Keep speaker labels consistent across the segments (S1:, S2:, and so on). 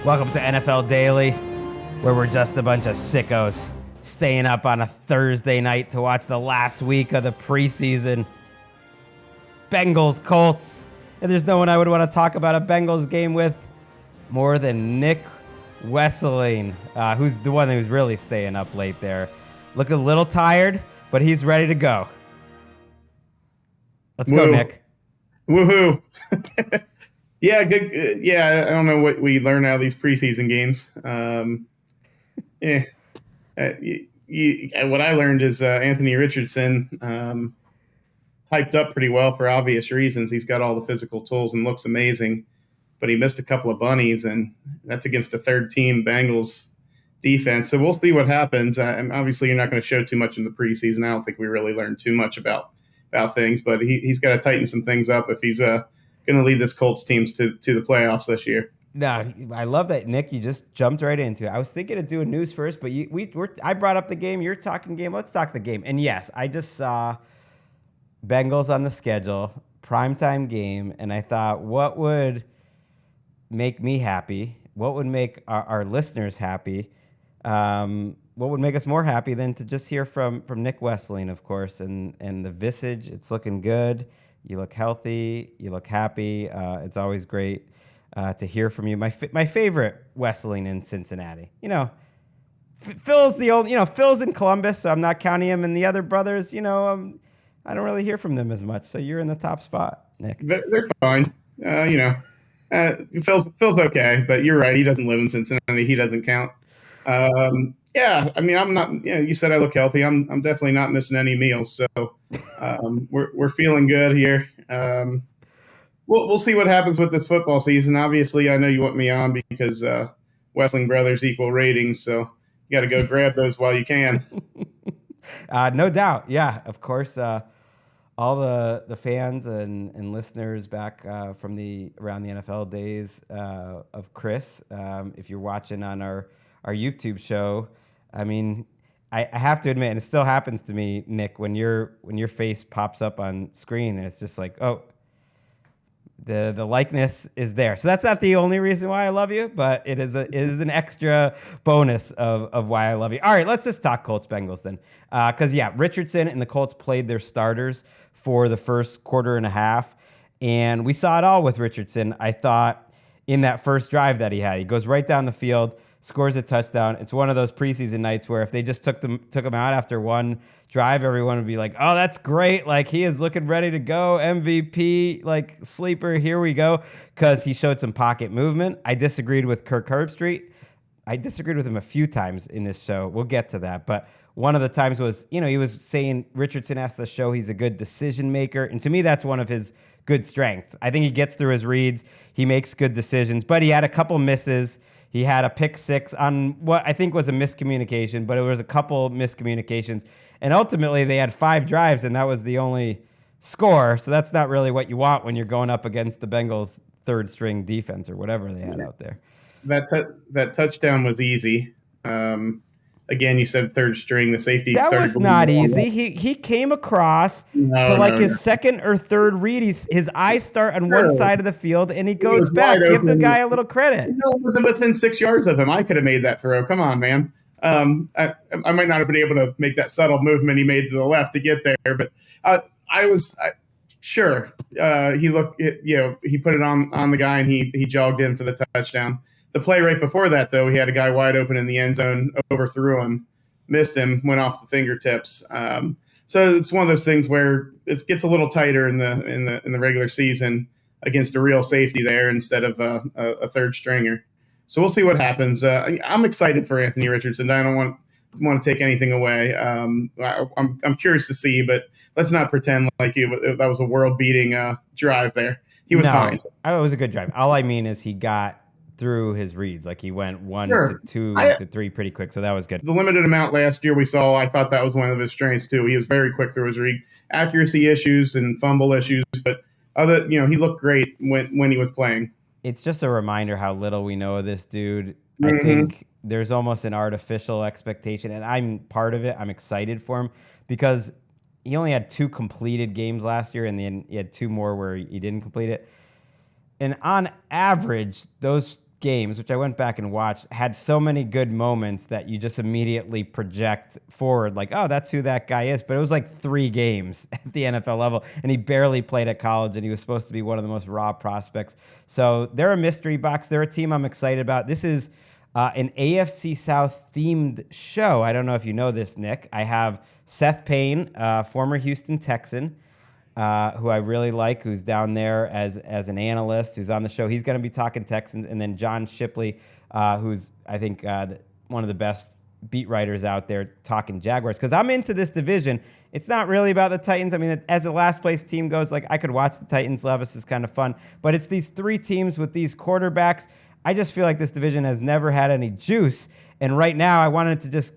S1: Welcome to NFL Daily, where we're just a bunch of sickos staying up on a Thursday night to watch the last week of the preseason. Bengals, Colts. And there's no one I would want to talk about a Bengals game with more than Nick Wesseling, who's the one who's really staying up late there. Looking a little tired, but he's ready to go. Let's go, Nick.
S2: Woohoo. Yeah, good. Yeah, I don't know what we learn out of these preseason games. What I learned is Anthony Richardson hyped up pretty well for obvious reasons. He's got all the physical tools and looks amazing, but he missed a couple of bunnies, and that's against a third-team Bengals defense. So we'll see what happens. And obviously, you're not going to show too much in the preseason. I don't think we really learned too much about things, but he's got to tighten some things up if he's going to lead this Colts teams to the playoffs this year.
S1: No, I love that, Nick. You just jumped right into it. I was thinking of doing news first, but I brought up the game. You're talking game. Let's talk the game. And yes, I just saw Bengals on the schedule, primetime game, and I thought, what would make me happy? What would make our listeners happy? What would make us more happy than to just hear from Nick Wesseling, of course, and the visage. It's looking good. You look healthy. You look happy. It's always great to hear from you. My favorite Wesseling in Cincinnati. You know, Phil's the old. You know, Phil's in Columbus, so I'm not counting him. And the other brothers, you know, I don't really hear from them as much. So you're in the top spot, Nick.
S2: They're fine. Phil's okay, but you're right. He doesn't live in Cincinnati. He doesn't count. Yeah, I mean, I'm not. You know, you said I look healthy. I'm definitely not missing any meals. So we're feeling good here. We'll see what happens with this football season. Obviously, I know you want me on because Wesseling brothers equal ratings. So you got to go grab those while you can.
S1: No doubt. Yeah, of course. All the fans and listeners back from around the NFL days of Chris. If you're watching on our YouTube show, I mean, I have to admit, and it still happens to me, Nick, when your face pops up on screen, and it's just like, oh, the likeness is there. So that's not the only reason why I love you, but it is an extra bonus of why I love you. All right, let's just talk Colts Bengals then, because Richardson and the Colts played their starters for the first quarter and a half, and we saw it all with Richardson. I thought in that first drive that he had, he goes right down the field, scores a touchdown. It's one of those preseason nights where if they just took him out after one drive, everyone would be like, oh, that's great. Like, he is looking ready to go. MVP, like, sleeper, here we go. Because he showed some pocket movement. I disagreed with Kirk Herbstreit. I disagreed with him a few times in this show. We'll get to that. But one of the times was, you know, he was saying Richardson has to show he's a good decision maker. And to me, that's one of his good strengths. I think he gets through his reads. He makes good decisions. But he had a couple misses. He had a pick six on what I think was a miscommunication, but it was a couple miscommunications. And ultimately, they had 5 drives, and that was the only score. So that's not really what you want when you're going up against the Bengals' third-string defense or whatever they had out there.
S2: That touchdown was easy. Again, you said third string. The safety
S1: that
S2: started.
S1: Was not easy. He came across to his second or third read. His eyes start on one side of the field, and he goes back. Give the guy a little credit.
S2: No, it wasn't within 6 yards of him. I could have made that throw. Come on, man. I might not have been able to make that subtle movement he made to the left to get there, but I was sure. He looked. He put it on the guy, and he jogged in for the touchdown. The play right before that, though, he had a guy wide open in the end zone, overthrew him, missed him, went off the fingertips. So it's one of those things where it gets a little tighter in the regular season against a real safety there instead of a third stringer. So we'll see what happens. I'm excited for Anthony Richardson. I don't want to take anything away. I'm curious to see, but let's not pretend like that was a world-beating drive there. He was fine.
S1: It was a good drive. All I mean is he got through his reads. Like, he went 1 to 2 to 3 pretty quick, so that was good.
S2: The limited amount last year we saw, I thought that was one of his strengths too. He was very quick through his read. Accuracy issues and fumble issues, but he looked great when he was playing.
S1: It's just a reminder how little we know of this dude. I think there's almost an artificial expectation, and I'm part of it. I'm excited for him because he only had 2 completed games last year, and then he had 2 more where he didn't complete it. And on average, those games, which I went back and watched, had so many good moments that you just immediately project forward, like, oh, that's who that guy is. But it was like 3 games at the NFL level, and he barely played at college, and he was supposed to be one of the most raw prospects. So they're a mystery box. They're a team I'm excited about. This is an AFC South themed show. I don't know if you know this, Nick. I have Seth Payne, former Houston Texan, who I really like, who's down there as an analyst, who's on the show. He's going to be talking Texans. And then John Shipley, who's, I think, one of the best beat writers out there, talking Jaguars. Because I'm into this division. It's not really about the Titans. I mean, as a last-place team goes, like, I could watch the Titans. Levis is kind of fun. But it's these 3 teams with these quarterbacks. I just feel like this division has never had any juice. And right now, I wanted to just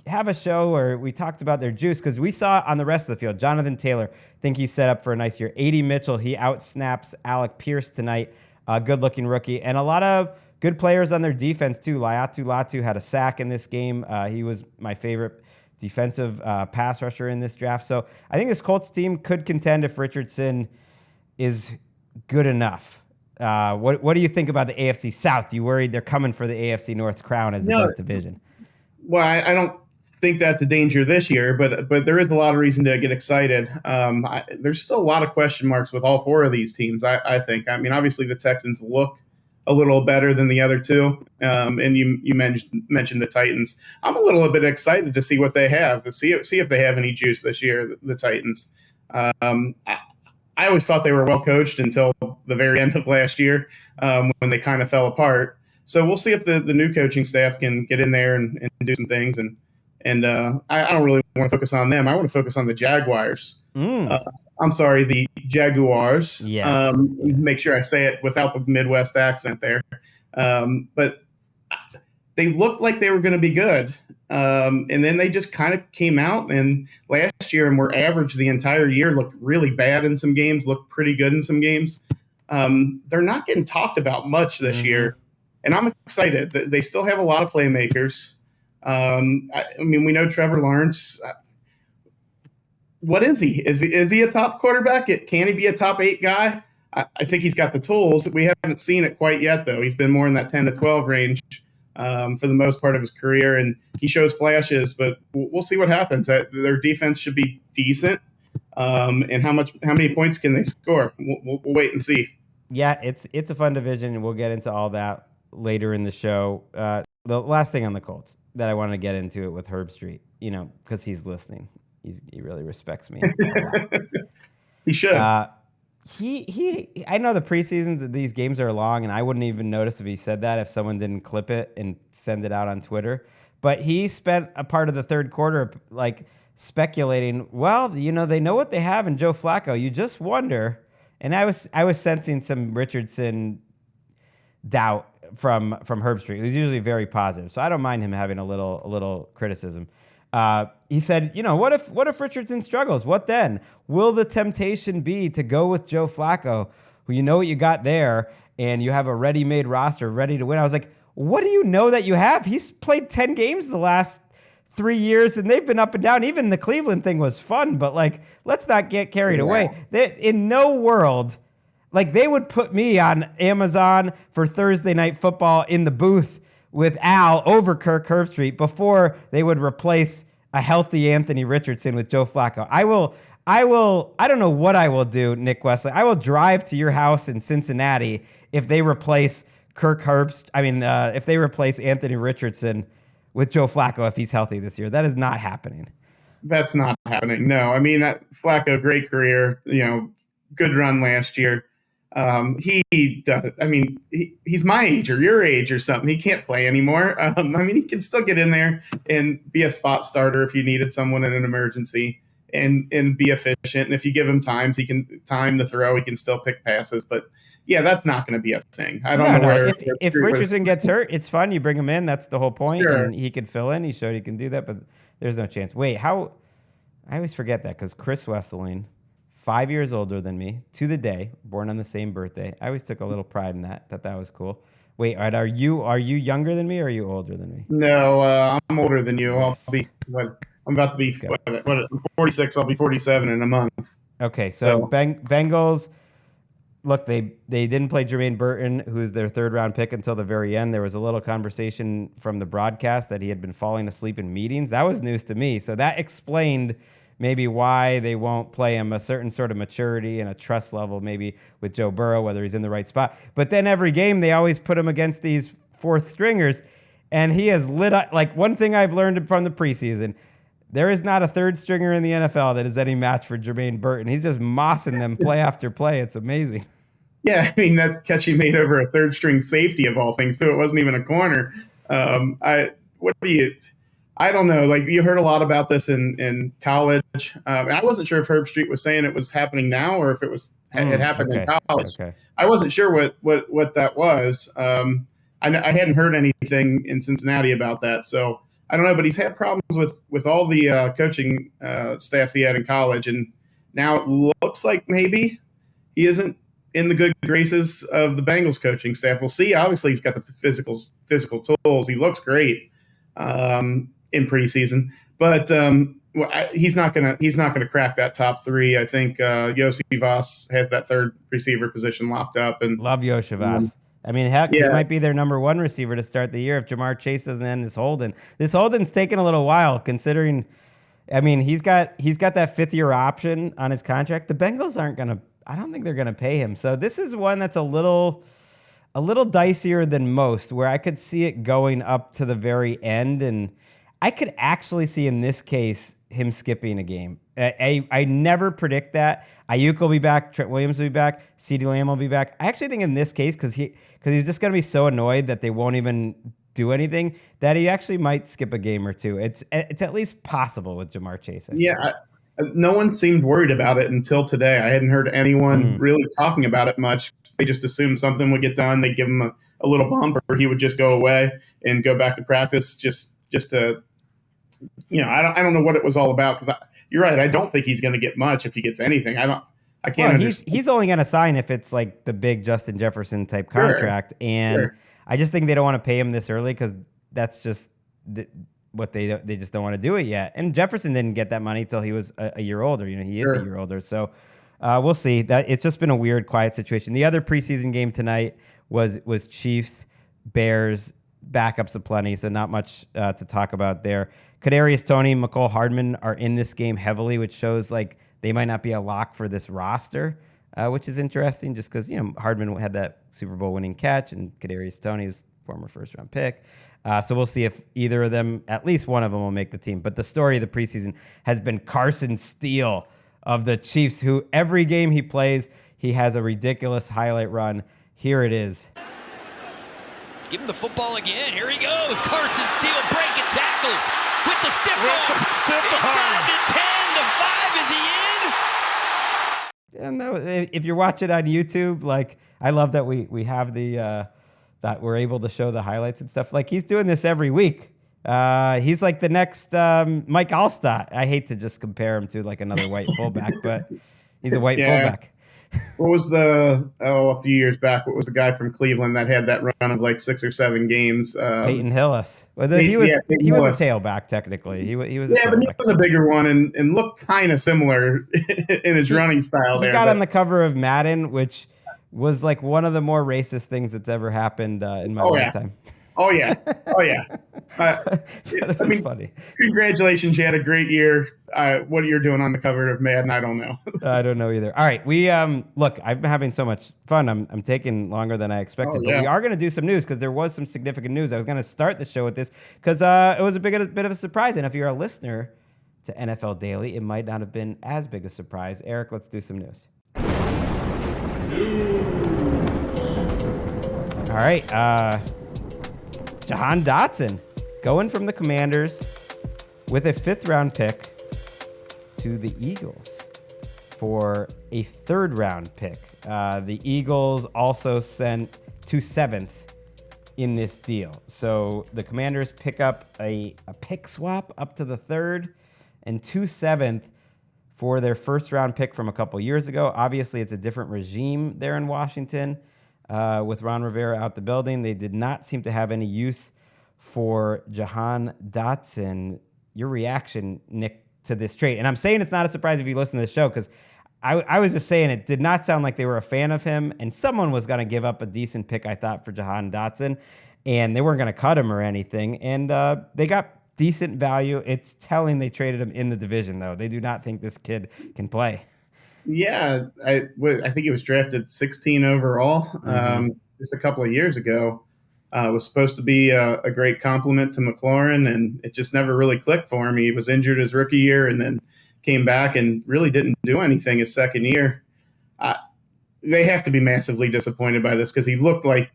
S1: have a show where we talked about their juice, because we saw on the rest of the field, Jonathan Taylor, think he's set up for a nice year. A.D. Mitchell, he outsnaps Alec Pierce tonight, a good-looking rookie, and a lot of good players on their defense too. Laiatu Latu had a sack in this game. He was my favorite defensive pass rusher in this draft. So I think this Colts team could contend if Richardson is good enough. What do you think about the AFC South? You worried they're coming for the AFC North crown as the best division?
S2: Well, I don't think that's a danger this year, but there is a lot of reason to get excited. There's still a lot of question marks with all 4 of these teams, I think. I mean, obviously the Texans look a little better than the other 2, and you mentioned the Titans. I'm a little bit excited to see what they have, to see if they have any juice this year, the Titans. I always thought they were well coached until the very end of last year, when they kind of fell apart. So we'll see if the new coaching staff can get in there and do some things. And I don't really want to focus on them. I want to focus on the Jaguars. I'm sorry, the Jaguars.
S1: Yes.
S2: Make sure I say it without the Midwest accent there. But they looked like they were going to be good. And then they just kind of came out and last year and were average the entire year, looked really bad in some games, looked pretty good in some games. They're not getting talked about much this year. And I'm excited. They still have a lot of playmakers. I mean, we know Trevor Lawrence. What is he? Is he a top quarterback? Can he be a top 8 guy? I think he's got the tools. We haven't seen it quite yet, though. He's been more in that 10 to 12 range for the most part of his career, and he shows flashes. But we'll see what happens. Their defense should be decent, and how many points can they score? We'll wait and see.
S1: Yeah, it's a fun division, and we'll get into all that later in the show. The last thing on the Colts that I wanted to get into it with Herb Street, because he's listening. He really respects me.
S2: He should.
S1: I know the preseasons, these games are long, and I wouldn't even notice if he said that if someone didn't clip it and send it out on Twitter. But he spent a part of the third quarter like speculating, well, they know what they have in Joe Flacco. You just wonder. And I was sensing some Richardson doubt from Herb Street, who's usually very positive. So I don't mind him having a little criticism. He said, what if Richardson struggles? What then? Will the temptation be to go with Joe Flacco, who you know what you got there, and you have a ready-made roster ready to win? I was like, what do you know that you have? He's played 10 games the last 3 years, and they've been up and down. Even the Cleveland thing was fun, but let's not get carried away. In no world, they would put me on Amazon for Thursday Night Football in the booth with Al over Kirk Herbstreit before they would replace a healthy Anthony Richardson with Joe Flacco. I don't know what I will do, Nick Wesseling. I will drive to your house in Cincinnati if they replace if they replace Anthony Richardson with Joe Flacco if he's healthy this year. That is not happening.
S2: That's not happening. No, I mean, Flacco, great career, good run last year. He does. I mean, he's my age or your age or something. He can't play anymore. I mean, he can still get in there and be a spot starter if you needed someone in an emergency and be efficient. And if you give him time to throw, he can still pick passes. But yeah, that's not going to be a thing. I don't know where.
S1: If Richardson gets hurt, it's fun. You bring him in. That's the whole point.
S2: Sure.
S1: And he could fill in. He showed he can do that, but there's no chance. Wait, how? I always forget that because Chris Wesseling, 5 years older than me, to the day, born on the same birthday. I always took a little pride in that was cool. Wait, are you younger than me or are you older than me?
S2: No, I'm older than you.
S1: Nice.
S2: I'm about to be, I'm 46. I'll be 47 in a month.
S1: Okay, so Bengals, look, they didn't play Jermaine Burton, who's their third round pick, until the very end. There was a little conversation from the broadcast that he had been falling asleep in meetings. That was news to me. So that explained maybe why they won't play him, a certain sort of maturity and a trust level, maybe with Joe Burrow, whether he's in the right spot. But then every game, they always put him against these fourth stringers, and he has lit up. Like, one thing I've learned from the preseason, there is not a third stringer in the NFL that is any match for Jermaine Burton. He's just mossing them play after play. It's amazing.
S2: Yeah, I mean, that catch he made over a third string safety of all things, too. It wasn't even a corner. I don't know. Like, you heard a lot about this in college. I wasn't sure if Herb Street was saying it was happening now or if it happened in college. Okay. I wasn't sure what that was. I hadn't heard anything in Cincinnati about that, so I don't know. But he's had problems with all the coaching staffs he had in college, and now it looks like maybe he isn't in the good graces of the Bengals coaching staff. We'll see. Obviously, he's got the physical tools. He looks great in preseason, but he's not gonna crack that top three. I think Yossi Voss has that third receiver position locked up. And
S1: love Yossi Voss. I mean, heck, he might be their number one receiver to start the year if Jamar Chase doesn't end this holding. This holding's taken a little while, considering. I mean, he's got that 5th-year option on his contract. The Bengals aren't gonna. I don't think they're gonna pay him. So this is one that's a little dicier than most, where I could see it going up to the very end, and I could actually see in this case him skipping a game. I never predict that. Ayuk will be back. Trent Williams will be back. CeeDee Lamb will be back. I actually think in this case, because he's just going to be so annoyed that they won't even do anything, that he actually might skip a game or two. It's at least possible with Jamar Chase.
S2: No one seemed worried about it until today. I hadn't heard anyone really talking about it much. They just assumed something would get done. They'd give him a little bump, or he would just go away and go back to practice just to, I don't know what it was all about, because you're right. I don't think he's going to get much if he gets anything. I can't.
S1: Well, he's only going to sign if it's like the big Justin Jefferson type contract, and I just think they don't want to pay him this early because that's just what they just don't want to do it yet. And Jefferson didn't get that money till he was a year older. He is a year older, so we'll see. That it's just been a weird, quiet situation. The other preseason game tonight was Chiefs Bears. Backups aplenty, so not much to talk about there. Kadarius Toney, McCole Hardman are in this game heavily, which shows like they might not be a lock for this roster, which is interesting just because, Hardman had that Super Bowl winning catch and Kadarius Toney was former first-round pick. So we'll see if either of them, at least one of them, will make the team. But the story of the preseason has been Carson Steele of the Chiefs, who every game he plays, he has a ridiculous highlight run. Here it is.
S3: Give him the football again. Here he goes. Carson Steele breaking tackles with the stiff arm. Inside the 10, the 5, is he in?
S1: And if you're watching on YouTube, like, I love that we have the that we're able to show the highlights and stuff. Like, he's doing this every week. He's like the next Mike Allstott. I hate to just compare him to like another white fullback, but he's a white fullback.
S2: What was a few years back, what was the guy from Cleveland that had that run of like 6 or 7 games?
S1: Peyton Hillis. Well, he was a tailback technically. He was
S2: but he was a bigger one and looked kind of similar in his running style.
S1: He got on the cover of Madden, which was like one of the more racist things that's ever happened in my lifetime.
S2: Oh yeah.
S1: It was funny.
S2: Congratulations, you had a great year. What you're doing on the cover of Madden, I don't know.
S1: I don't know either. All right, we look. I've been having so much fun. I'm taking longer than I expected, but we are going to do some news because there was some significant news. I was going to start the show with this because it was a bit of a surprise, and if you're a listener to NFL Daily, it might not have been as big a surprise. Eric, let's do some news. All right. Jahan Dotson going from the Commanders with a 5th-round pick to the Eagles for a 3rd-round pick. The Eagles also sent 2 7th in this deal. So the Commanders pick up a pick swap up to the 3rd and 2 7th for their 1st-round pick from a couple years ago. Obviously, it's a different regime there in Washington. With Ron Rivera out the building, they did not seem to have any use for Jahan Dotson. Your reaction, Nick, to this trade? And I'm saying it's not a surprise if you listen to the show because I was just saying it did not sound like they were a fan of him, and someone was going to give up a decent pick, I thought, for Jahan Dotson, and they weren't going to cut him or anything, and they got decent value. It's telling they traded him in the division, though. They do not think this kid can play.
S2: Yeah, I think he was drafted 16 overall just a couple of years ago. Was supposed to be a great compliment to McLaurin, and it just never really clicked for him. He was injured his rookie year and then came back and really didn't do anything his second year. They have to be massively disappointed by this because he looked like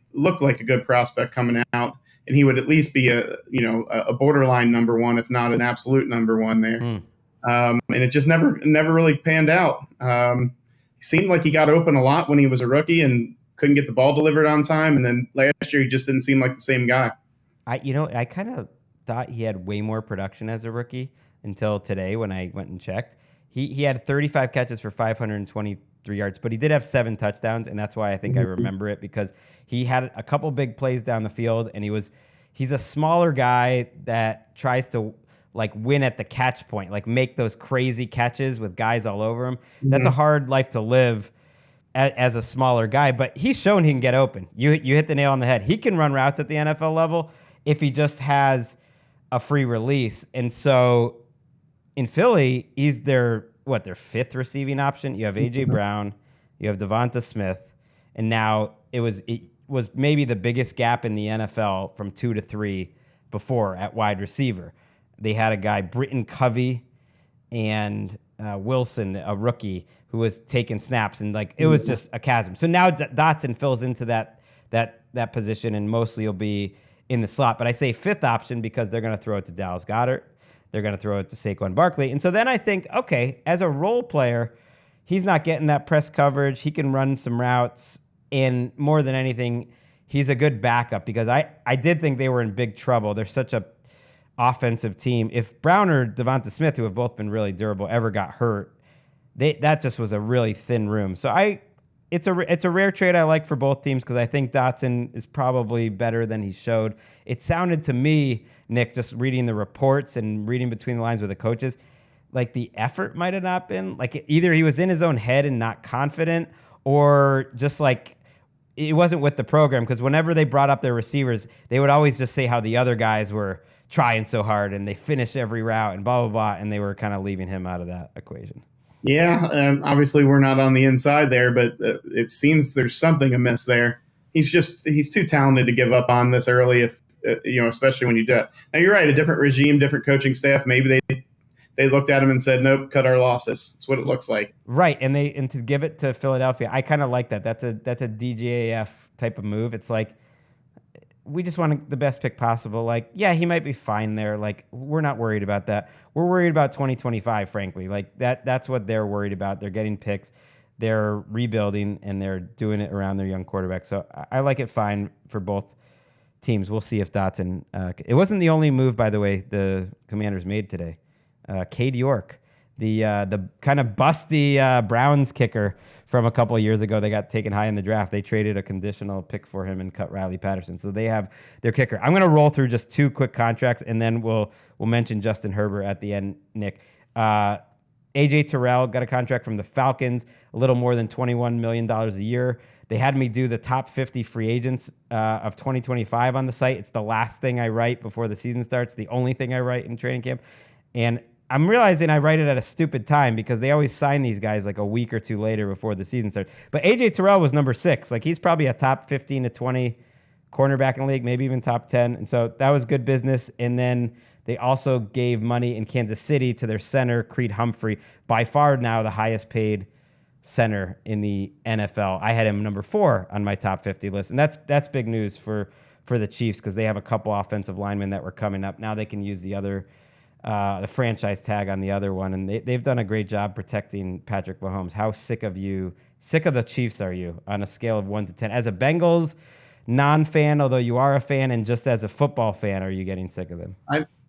S2: a good prospect coming out, and he would at least be a borderline number one, if not an absolute number one there. And it just never really panned out. He seemed like he got open a lot when he was a rookie and couldn't get the ball delivered on time. And then last year, he just didn't seem like the same guy.
S1: I kind of thought he had way more production as a rookie until today when I went and checked. He had 35 catches for 523 yards, but he did have 7 touchdowns, and that's why I think I remember it, because he had a couple big plays down the field, and he's a smaller guy that tries to like win at the catch point, like make those crazy catches with guys all over him. That's a hard life to live as a smaller guy, but he's shown he can get open. You hit the nail on the head. He can run routes at the NFL level if he just has a free release. And so in Philly, he's their 5th receiving option. You have A.J. Brown, you have Devonta Smith, and now it was maybe the biggest gap in the NFL from 2 to 3 before at wide receiver. They had a guy, Britton Covey, and Wilson, a rookie, who was taking snaps, and like it was just a chasm. So now Dotson fills into that position, and mostly will be in the slot. But I say 5th option because they're going to throw it to Dallas Goedert. They're going to throw it to Saquon Barkley. And so then I think, okay, as a role player, he's not getting that press coverage. He can run some routes. And more than anything, he's a good backup because I did think they were in big trouble. They're such a offensive team. If Brown or Devonta Smith, who have both been really durable, ever got hurt, that just was a really thin room. So it's a rare trade I like for both teams because I think Dotson is probably better than he showed. It sounded to me, Nick, just reading the reports and reading between the lines with the coaches, like the effort might have not been, like either he was in his own head and not confident, or just like it wasn't with the program, because whenever they brought up their receivers, they would always just say how the other guys were trying so hard and they finished every route and blah, blah, blah, and they were kind of leaving him out of that equation.
S2: Yeah, obviously we're not on the inside there, but it seems there's something amiss there. He's too talented to give up on this early, if especially when you do it. Now you're right, a different regime, different coaching staff. Maybe they looked at him and said, "Nope, cut our losses." That's what it looks like.
S1: Right, and to give it to Philadelphia, I kind of like that. That's a DJAF type of move. It's like, we just want the best pick possible. Like, yeah, he might be fine there. Like, we're not worried about that. We're worried about 2025, frankly. Like, that's what they're worried about. They're getting picks. They're rebuilding, and they're doing it around their young quarterback. So I like it fine for both teams. We'll see if Dotson... it wasn't the only move, by the way, the Commanders made today. Cade York, the kind of busty Browns kicker from a couple of years ago. They got taken high in the draft. They traded a conditional pick for him and cut Riley Patterson. So they have their kicker. I'm going to roll through just 2 quick contracts, and then we'll mention Justin Herbert at the end, Nick. A.J. Terrell got a contract from the Falcons, a little more than $21 million a year. They had me do the top 50 free agents of 2025 on the site. It's the last thing I write before the season starts, the only thing I write in training camp. And I'm realizing I write it at a stupid time because they always sign these guys like a week or 2 later before the season starts. But A.J. Terrell was number 6. Like, he's probably a top 15 to 20 cornerback in the league, maybe even top 10. And so that was good business. And then they also gave money in Kansas City to their center, Creed Humphrey, by far now the highest paid center in the NFL. I had him number 4 on my top 50 list. And that's big news for the Chiefs because they have a couple offensive linemen that were coming up. Now they can use the franchise tag on the other one, and they've done a great job protecting Patrick Mahomes. How sick of the Chiefs are you on a scale of 1 to 10? As a Bengals non-fan, although you are a fan, and just as a football fan, are you getting sick of them?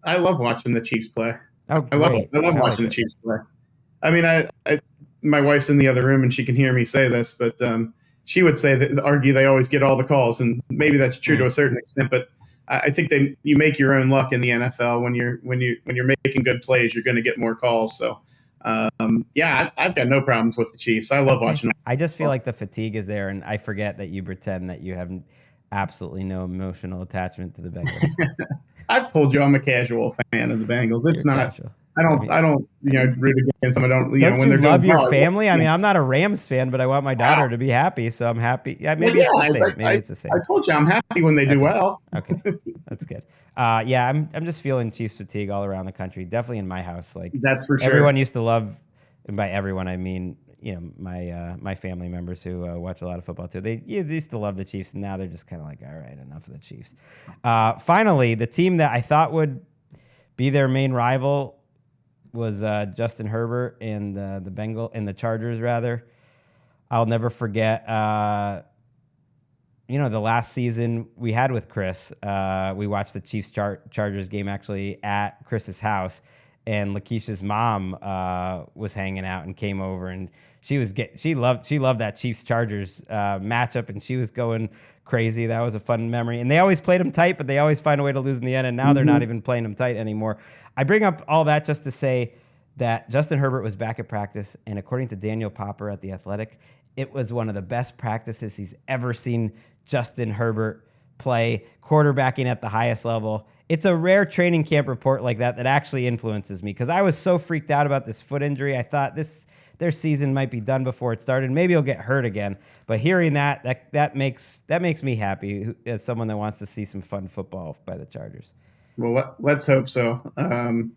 S2: I love watching the Chiefs play.
S1: Oh,
S2: I love watching the Chiefs play. I mean, my wife's in the other room and she can hear me say this, but she would argue they always get all the calls, and maybe that's true to a certain extent, but I think you make your own luck in the NFL. When you're making good plays, you're going to get more calls. So I've got no problems with the Chiefs. I love watching them.
S1: I just feel like the fatigue is there, and I forget that you pretend that you have absolutely no emotional attachment to the Bengals.
S2: I've told you I'm a casual fan of the Bengals. It's
S1: You're
S2: not.
S1: casual.
S2: I don't root against them. I don't. When
S1: you
S2: they're
S1: love
S2: doing
S1: your
S2: well,
S1: family? I mean, I'm not a Rams fan, but I want my daughter to be happy, so I'm happy. Yeah, maybe it's the same. Maybe it's the same.
S2: I told you I'm happy when they do well.
S1: Okay, that's good. I'm just feeling Chiefs fatigue all around the country. Definitely in my house. Like
S2: that's for sure.
S1: Everyone used to love, and by everyone I mean my family members who watch a lot of football too. They used to love the Chiefs, and now they're just kind of like, all right, enough of the Chiefs. Finally, the team that I thought would be their main rival was Justin Herbert and the Bengals and the Chargers rather. I'll never forget. The last season we had with Chris, we watched the Chiefs Chargers game actually at Chris's house, and Lakeisha's mom was hanging out and came over, and she loved that Chiefs Chargers matchup, and she was going crazy. That was a fun memory. And they always played them tight, but they always find a way to lose in the end, and now they're not even playing them tight anymore. I bring up all that just to say that Justin Herbert was back at practice, and according to Daniel Popper at The Athletic, it was one of the best practices he's ever seen Justin Herbert play, quarterbacking at the highest level. It's a rare training camp report like that actually influences me, because I was so freaked out about this foot injury. I thought their season might be done before it started. Maybe he'll get hurt again. But hearing that makes me happy as someone that wants to see some fun football by the Chargers.
S2: Well, let's hope so. The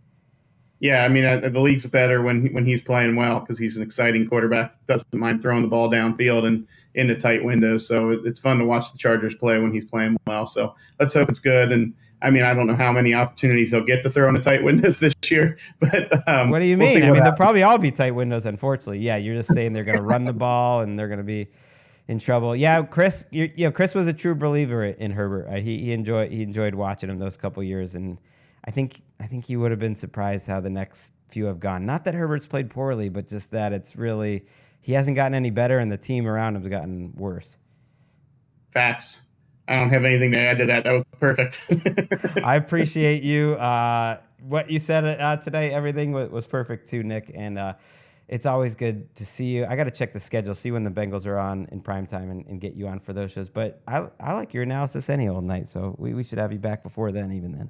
S2: league's better when he's playing well, because he's an exciting quarterback. Doesn't mind throwing the ball downfield and into tight windows. So it's fun to watch the Chargers play when he's playing well. So let's hope it's good. And I don't know how many opportunities he'll get to throw into tight windows this year. But
S1: what do you mean? They'll probably all be tight windows, unfortunately. Yeah, you're just saying they're going to run the ball and they're going to be in trouble. Yeah, Chris. Chris was a true believer in Herbert. He enjoyed watching him those couple years, and I think he would have been surprised how the next few have gone. Not that Herbert's played poorly, but just that it's really he hasn't gotten any better, and the team around him's gotten worse.
S2: Facts. I don't have anything to add to that. That was perfect.
S1: I appreciate you. What you said today, everything was perfect too, Nick. And it's always good to see you. I got to check the schedule, see when the Bengals are on in primetime and get you on for those shows. But I like your analysis any old night, so we should have you back before then, even then.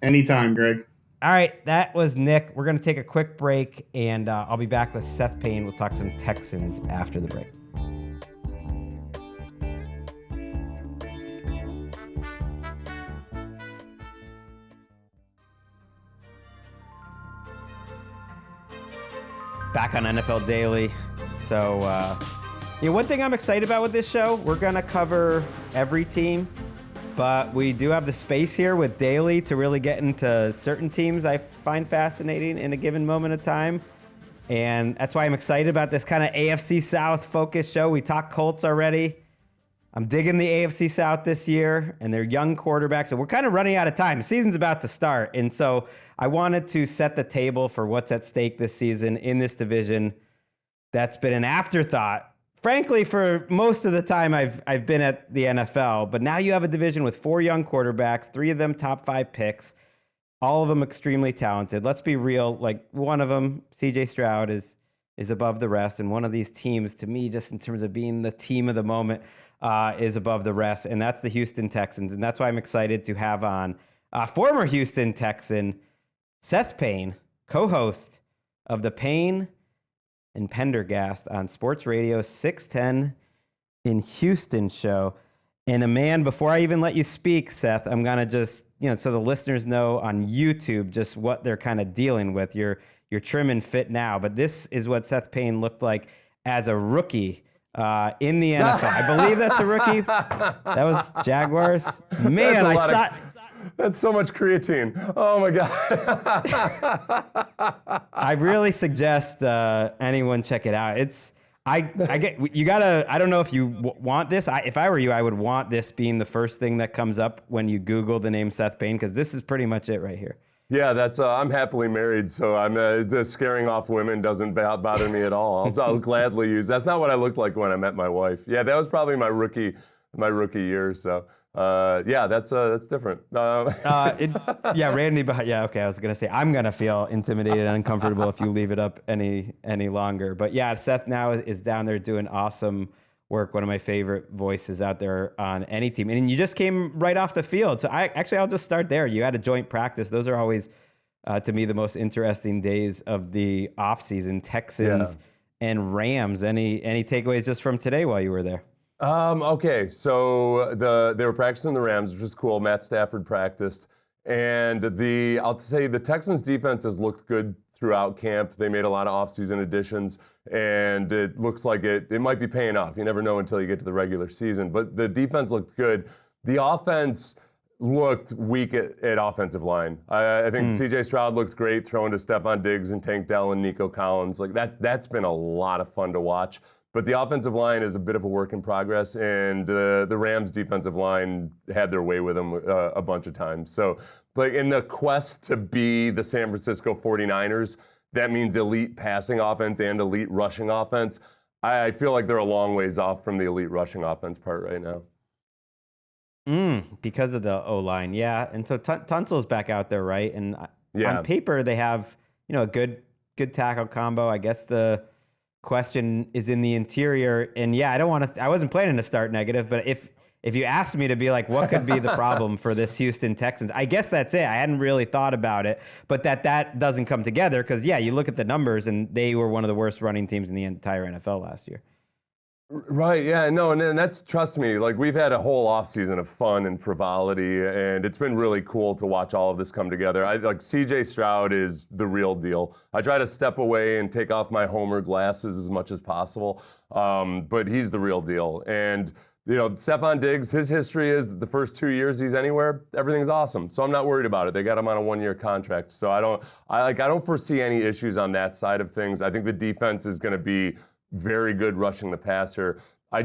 S2: Anytime, Greg.
S1: All right, that was Nick. We're going to take a quick break, and I'll be back with Seth Payne. We'll talk some Texans after the break. Back on NFL Daily. So, one thing I'm excited about with this show, we're going to cover every team, but we do have the space here with Daily to really get into certain teams I find fascinating in a given moment of time. And that's why I'm excited about this kind of AFC South focused show. We talked Colts already. I'm digging the AFC South this year, and they're young quarterbacks, and we're kind of running out of time. The season's about to start, and so I wanted to set the table for what's at stake this season in this division that's been an afterthought, frankly, for most of the time I've been at the NFL. But now you have a division with 4 young quarterbacks, 3 of them top 5 picks, all of them extremely talented. Let's be real, like one of them, CJ Stroud, is above the rest, and one of these teams, to me, just in terms of being the team of the moment, is above the rest, and that's the Houston Texans. And that's why I'm excited to have on former Houston Texan Seth Payne, co-host of the Payne and Pendergast on Sports Radio 610 in Houston show. And a man, before I even let you speak, Seth, I'm going to just, so the listeners know on YouTube just what they're kind of dealing with. You're trim and fit now, but this is what Seth Payne looked like as a rookie in the NFL. I believe that's a rookie. That was Jaguars. Man, I saw.
S4: That's so much creatine. Oh my God.
S1: I really suggest anyone check it out. I don't know if you want this. If I were you, I would want this being the first thing that comes up when you Google the name Seth Payne, because this is pretty much it right here.
S4: Yeah, that's. I'm happily married, so I'm just scaring off women doesn't bother me at all. I'll gladly use. That's not what I looked like when I met my wife. Yeah, that was probably my rookie years. So Yeah, that's different.
S1: Randy, but yeah, okay. I was gonna say I'm gonna feel intimidated and uncomfortable if you leave it up any longer. But yeah, Seth now is down there doing awesome work. One of my favorite voices out there on any team. And you just came right off the field. So I'll just start there. You had a joint practice. Those are always, to me, the most interesting days of the offseason. Texans and Rams. Any takeaways just from today while you were there?
S4: Okay, so they were practicing the Rams, which was cool. Matt Stafford practiced, and I'll say the Texans defense has looked good throughout camp. They made a lot of offseason additions, and it looks like it might be paying off. You never know until you get to the regular season, but the defense looked good. The offense looked weak at offensive line. I think C.J. Stroud looked great throwing to Stephon Diggs and Tank Dell and Nico Collins. Like that's been a lot of fun to watch. But the offensive line is a bit of a work in progress, and the Rams' defensive line had their way with them a bunch of times. So, like in the quest to be the San Francisco 49ers, that means elite passing offense and elite rushing offense. I feel like they're a long ways off from the elite rushing offense part right now.
S1: Because of the O-line, yeah. And so Tunsil's back out there, right? And on paper, they have a good tackle combo. I guess the question is in the interior, and I wasn't planning to start negative, but if you asked me to be like, what could be the problem for this Houston Texans, I guess that's it. I hadn't really thought about it, but that doesn't come together because you look at the numbers and they were one of the worst running teams in the entire NFL last year.
S4: Right, yeah, no, and that's, trust me, like we've had a whole offseason of fun and frivolity, and it's been really cool to watch all of this come together. Like C.J. Stroud is the real deal. I try to step away and take off my Homer glasses as much as possible, but he's the real deal. And, Stephon Diggs, his history is the first 2 years he's anywhere, everything's awesome. So I'm not worried about it. They got him on a 1-year contract. So I don't foresee any issues on that side of things. I think the defense is going to be very good rushing the passer. I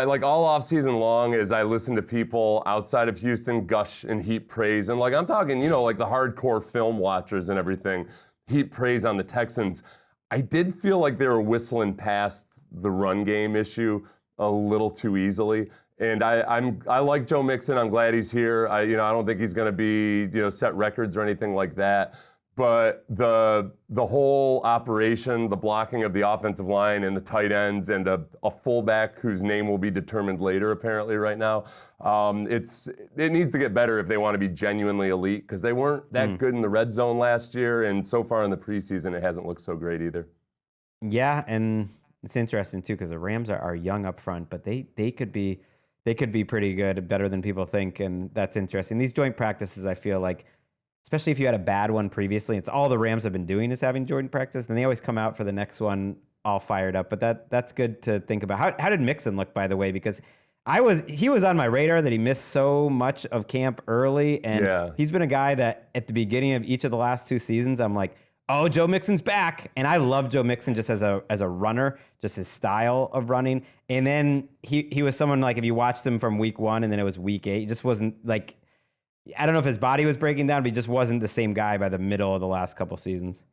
S4: like all offseason long as I listen to people outside of Houston gush and heap praise. And like I'm talking, like the hardcore film watchers and everything, heap praise on the Texans. I did feel like they were whistling past the run game issue a little too easily. And I like Joe Mixon. I'm glad he's here. I don't think he's going to be, set records or anything like that. But the whole operation, the blocking of the offensive line and the tight ends and a fullback whose name will be determined later apparently right now, it needs to get better if they want to be genuinely elite because they weren't that good in the red zone last year, and so far in the preseason it hasn't looked so great either. Yeah, and it's interesting too because the Rams are young up front, but they could be pretty good, better than people think, and that's interesting. These joint practices, I feel like, especially if you had a bad one previously, it's all the Rams have been doing is having joint practice, and they always come out for the next one all fired up. But that's good to think about. How did Mixon look, by the way? Because he was on my radar that he missed so much of camp early, and he's been a guy that at the beginning of each of the last 2 seasons, I'm like, oh, Joe Mixon's back. And I love Joe Mixon just as a runner, just his style of running. And then he was someone like if you watched him from week 1 and then it was week 8, he just wasn't like, I don't know if his body was breaking down, but he just wasn't the same guy by the middle of the last couple seasons.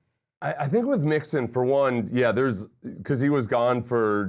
S4: I think with Mixon, for one, because he was gone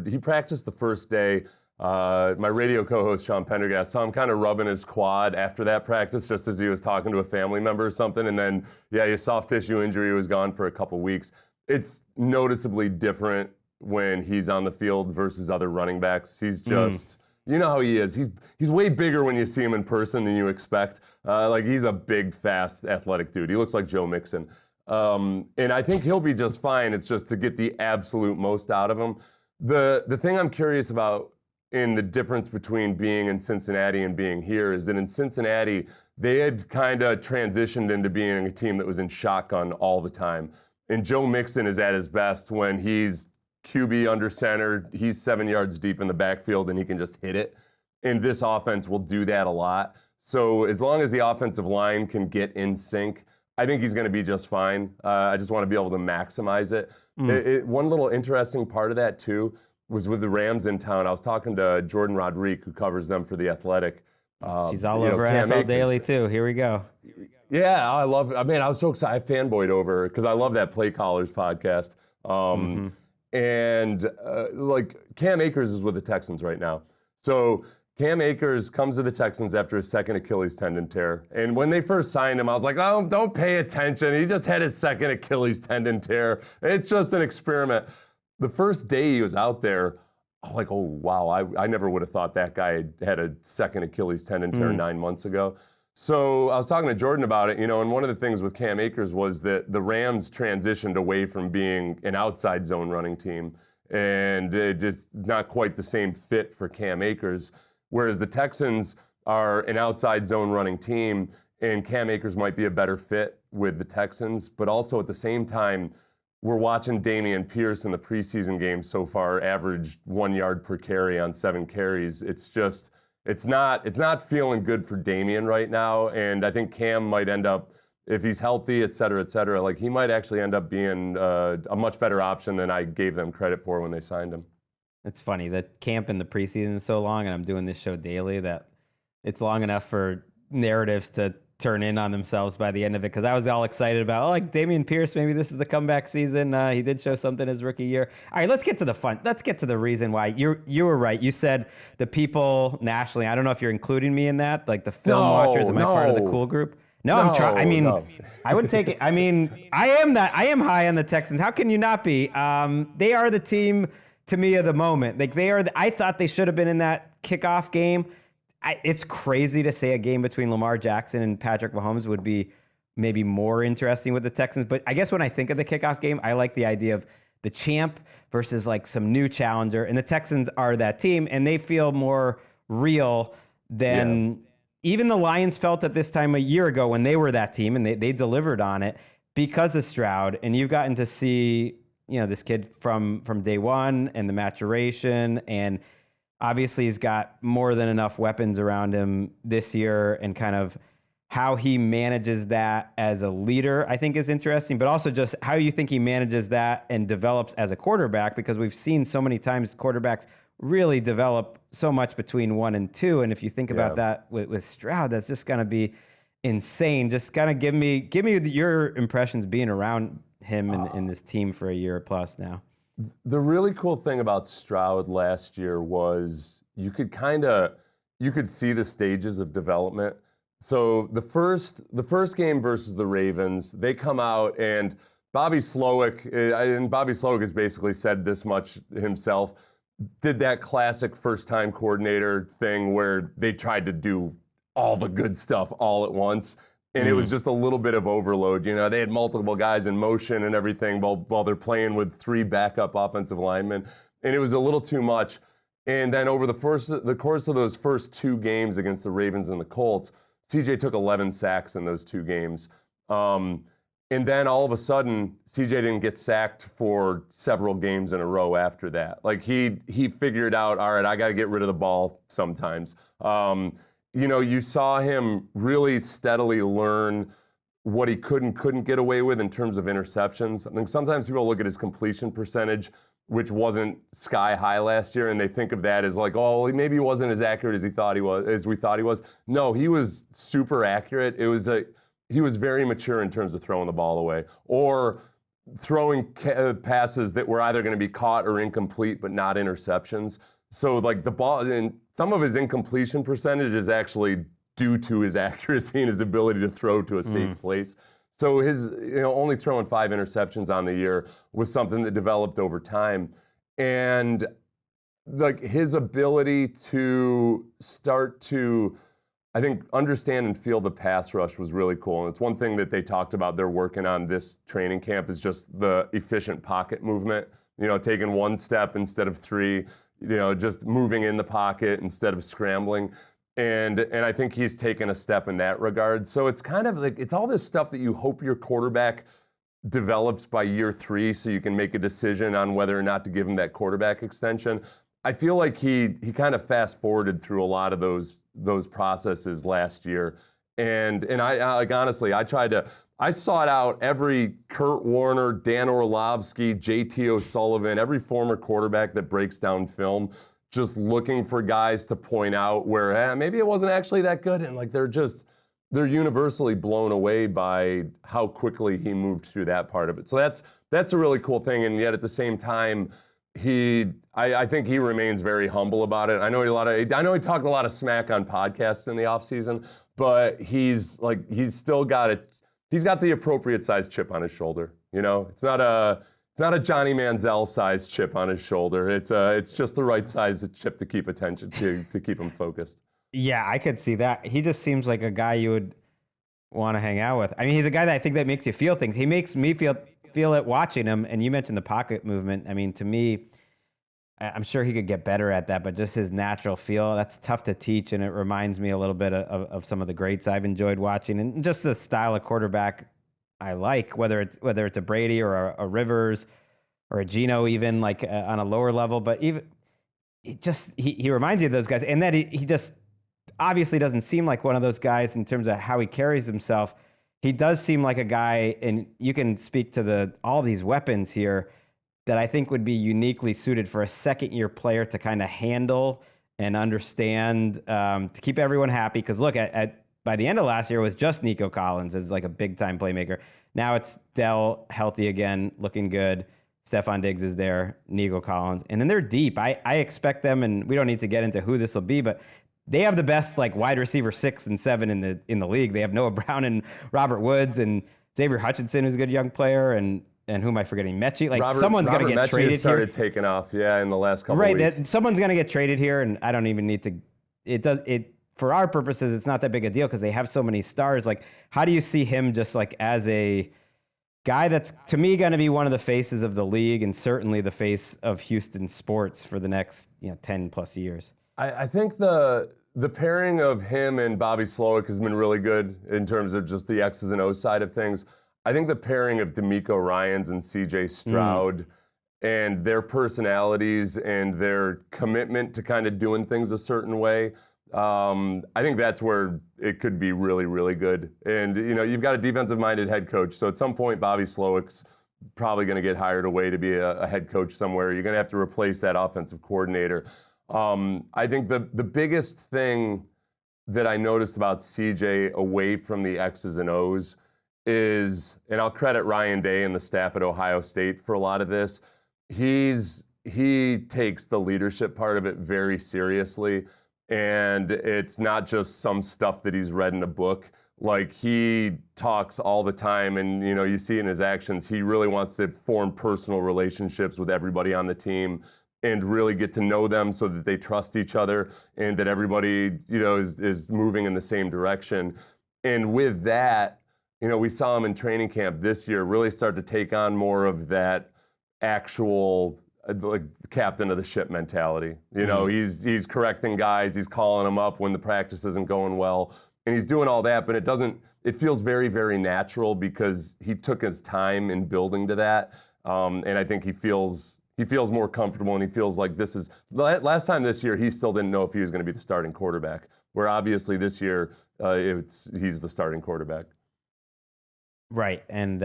S4: he practiced the first day. My radio co-host, Sean Pendergast, saw him kind of rubbing his quad after that practice, just as he was talking to a family member or something. And then, his soft tissue injury was gone for a couple weeks. It's noticeably different when he's on the field versus other running backs. He's just... You know how he is. He's way bigger when you see him in person than you expect. He's a big, fast, athletic dude. He looks like Joe Mixon. And I think he'll be just fine. It's just to get the absolute most out of him. The thing I'm curious about in the difference between being in Cincinnati and being here is that in Cincinnati, they had kind of transitioned into being a team that was in shotgun all the time. And Joe Mixon is at his best when he's QB under center, he's 7 yards deep in the backfield and he can just hit it. And this offense will do that a lot. So as long as the offensive line can get in sync, I think he's going to be just fine. I just want to be able to maximize it. One little interesting part of that too was with the Rams in town. I was talking to Jordan Rodrigue, who covers them for The Athletic.
S1: She's all over NFL Daily too. Here we go.
S4: Yeah, I love it. I mean, I was so excited. I fanboyed over because I love that Play Callers podcast. And Cam Akers is with the Texans right now. So Cam Akers comes to the Texans after his second Achilles tendon tear. And when they first signed him, I was like, oh, don't pay attention. He just had his second Achilles tendon tear. It's just an experiment. The first day he was out there, I'm like, oh, wow, I never would have thought that guy had a second Achilles tendon tear 9 months ago. So I was talking to Jordan about it, and one of the things with Cam Akers was that the Rams transitioned away from being an outside zone running team, and it just not quite the same fit for Cam Akers. Whereas the Texans are an outside zone running team, and Cam Akers might be a better fit with the Texans. But also at the same time, we're watching Dameon Pierce in the preseason games so far average 1 yard per carry on 7 carries. It's not feeling good for Dameon right now. And I think Cam might end up, if he's healthy, et cetera, like he might actually end up being a much better option than I gave them credit for when they signed him.
S1: It's funny that camp in the preseason is so long, and I'm doing this show daily, that it's long enough for narratives to turn in on themselves by the end of it. Because I was all excited about, like Dameon Pierce, maybe this is the comeback season. He did show something his rookie year. All right, let's get to the fun. Let's get to the reason why you were right. You said the people nationally. I don't know if you're including me in that, like the film watchers. Am I part of the cool group? No, I'm trying. I mean, I would take it. I mean, I am high on the Texans. How can you not be? They are the team to me of the moment. Like I thought they should have been in that kickoff game. It's crazy to say a game between Lamar Jackson and Patrick Mahomes would be maybe more interesting with the Texans. But I guess when I think of the kickoff game, I like the idea of the champ versus like some new challenger. And the Texans are that team, and they feel more real than even the Lions felt at this time a year ago when they were that team, and they delivered on it because of Stroud. And you've gotten to see, this kid from day one and the maturation, and obviously he's got more than enough weapons around him this year, and kind of how he manages that as a leader, I think is interesting, but also just how you think he manages that and develops as a quarterback, because we've seen so many times quarterbacks really develop so much between 1 and 2. And if you think about that with Stroud, that's just going to be insane. Just kind of give me your impressions being around him in this team for a year plus now.
S4: The really cool thing about Stroud last year was you could see the stages of development. So the first game versus the Ravens, they come out, and Bobby Slowick has basically said this much himself, did that classic first-time coordinator thing where they tried to do all the good stuff all at once. And it was just a little bit of overload. They had multiple guys in motion and everything while they're playing with 3 backup offensive linemen. And it was a little too much. And then over the course of those first 2 games against the Ravens and the Colts, CJ took 11 sacks in those 2 games. And then all of a sudden, CJ didn't get sacked for several games in a row after that. Like he figured out, all right, I got to get rid of the ball sometimes. You saw him really steadily learn what he could and couldn't get away with in terms of interceptions. I think sometimes people look at his completion percentage, which wasn't sky high last year, and they think of that as like, oh, maybe he wasn't as accurate as we thought he was. No, he was super accurate. He was very mature in terms of throwing the ball away, or throwing passes that were either going to be caught or incomplete, but not interceptions. So like the ball, and some of his incompletion percentage is actually due to his accuracy and his ability to throw to a safe place. So his, only throwing 5 interceptions on the year was something that developed over time. And like his ability to start to, I think, understand and feel the pass rush was really cool. And it's one thing that they talked about they're working on this training camp is just the efficient pocket movement, taking 1 step instead of 3, just moving in the pocket instead of scrambling. And I think he's taken a step in that regard. So it's kind of like, it's all this stuff that you hope your quarterback develops by year 3 so you can make a decision on whether or not to give him that quarterback extension. I feel like he kind of fast forwarded through a lot of those processes last year. And I like, honestly, I sought out every Kurt Warner, Dan Orlovsky, JT O'Sullivan, every former quarterback that breaks down film, just looking for guys to point out where maybe it wasn't actually that good. And like they're universally blown away by how quickly he moved through that part of it. So that's a really cool thing. And yet at the same time, I think he remains very humble about it. I know he talked a lot of smack on podcasts in the offseason, but he's got the appropriate size chip on his shoulder. You know, it's not a Johnny Manziel size chip on his shoulder. It's just the right size chip to keep attention to keep him focused.
S1: Yeah, I could see that. He just seems like a guy you would want to hang out with. I mean, he's a guy that I think that makes you feel things. He makes me feel it watching him. And you mentioned the pocket movement. I mean, to me, I'm sure he could get better at that, but just his natural feel, that's tough to teach. And it reminds me a little bit of some of the greats I've enjoyed watching, and just the style of quarterback I like, whether it's a Brady or a Rivers or a Geno, even like on a lower level. But even he reminds you of those guys, and that he just obviously doesn't seem like one of those guys in terms of how he carries himself. He does seem like a guy, and you can speak to all these weapons here that I think would be uniquely suited for a second-year player to kind of handle and understand, to keep everyone happy. Because look, by the end of last year, it was just Nico Collins as like a big-time playmaker. Now it's Dell healthy again, looking good. Stephon Diggs is there, Nico Collins. And then they're deep. I expect them, and we don't need to get into who this will be, but they have the best like wide receiver 6 and 7 in the league. They have Noah Brown and Robert Woods and Xavier Hutchinson, who's a good young player, and who am I forgetting? Mechie. Like someone's going to get traded here.
S4: Started taking off, in the last couple of weeks.
S1: Someone's going to get traded here, and I don't even need to. It for our purposes, it's not that big a deal because they have so many stars. Like, how do you see him just like as a guy that's to me going to be one of the faces of the league and certainly the face of Houston sports for the next 10 plus years?
S4: I think the pairing of him and Bobby Slowick has been really good in terms of just the X's and O's side of things. I think the pairing of DeMeco Ryans and CJ Stroud and their personalities and their commitment to kind of doing things a certain way, I think that's where it could be really, really good. And, you've got a defensive-minded head coach, so at some point Bobby Slowick's probably going to get hired away to be a head coach somewhere. You're going to have to replace that offensive coordinator. I think the biggest thing that I noticed about CJ away from the X's and O's is, and I'll credit Ryan Day and the staff at Ohio State for a lot of this, he takes the leadership part of it very seriously, and it's not just some stuff that he's read in a book. Like, he talks all the time, and you see in his actions, he really wants to form personal relationships with everybody on the team and really get to know them so that they trust each other and that everybody, is moving in the same direction. And with that, we saw him in training camp this year really start to take on more of that actual like captain of the ship mentality. He's correcting guys, he's calling them up when the practice isn't going well, and he's doing all that, but it feels very, very natural because he took his time in building to that. And I think he feels more comfortable, and he feels like this is last time this year he still didn't know if he was going to be the starting quarterback, where obviously this year he's the starting quarterback.
S1: Right, and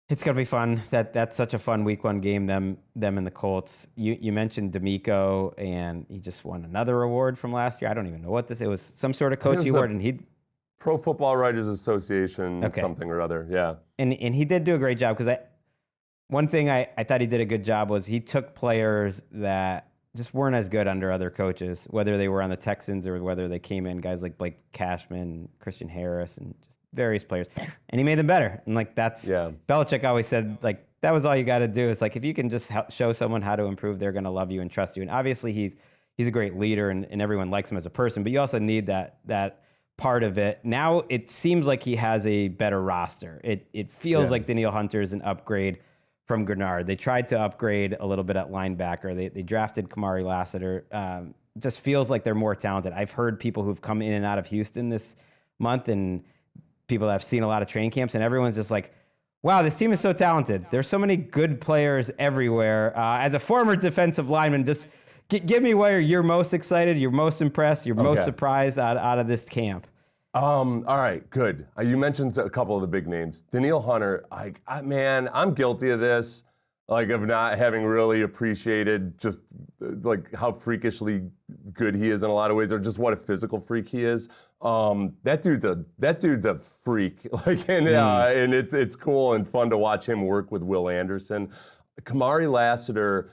S1: it's gonna be fun. That's such a fun Week 1 game. Them and the Colts. You mentioned DeMeco, and he just won another award from last year. I don't even know what this. It was some sort of coaching award, and he
S4: Pro Football Writers Association something or other. Yeah,
S1: and he did do a great job because one thing I thought he did a good job was he took players that just weren't as good under other coaches, whether they were on the Texans or whether they came in, guys like Blake Cashman, Christian Harris, and just various players, and he made them better. And like Belichick always said, like that was all you got to do. It's like if you can just show someone how to improve, they're going to love you and trust you. And obviously he's a great leader, and everyone likes him as a person. But you also need that part of it. Now it seems like he has a better roster. It feels like Danielle Hunter is an upgrade from Grenard. They tried to upgrade a little bit at linebacker. They drafted Kamari Lassiter. Just feels like they're more talented. I've heard people who've come in and out of Houston this month, and people that have seen a lot of training camps, and everyone's just like, wow, this team is so talented. There's so many good players everywhere. As a former defensive lineman, just give me where you're most excited, you're most impressed, you're most surprised out of this camp.
S4: All right, good. You mentioned a couple of the big names. Danielle Hunter, man, I'm guilty of this, like of not having really appreciated just like how freakishly good he is in a lot of ways, or just what a physical freak he is. That dude's a freak. Like, and it's cool and fun to watch him work with Will Anderson. Kamari Lassiter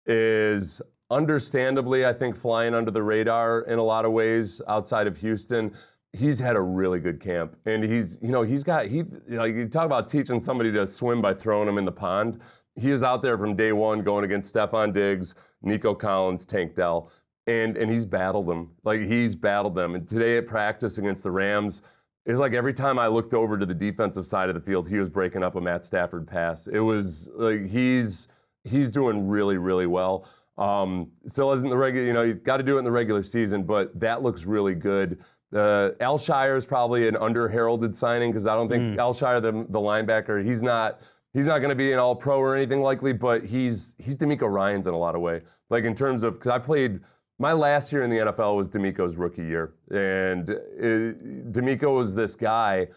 S4: is understandably, I think, flying under the radar in a lot of ways outside of Houston. He's had a really good camp, and you talk about teaching somebody to swim by throwing them in the pond. He was out there from day one going against Stephon Diggs, Nico Collins, Tank Dell, and he's battled them. He's battled them. And today at practice against the Rams, it was like every time I looked over to the defensive side of the field, he was breaking up a Matt Stafford pass. It was like he's doing really, really well. Still isn't the regular, you've got to do it in the regular season, but that looks really good. Alshire is probably an under-heralded signing because I don't think Alshire, the linebacker, he's not going to be an all-pro or anything likely, but he's DeMeco Ryans in a lot of ways. Like in terms of, because I played, my last year in the NFL was DeMeco's rookie year, and DeMeco was this guy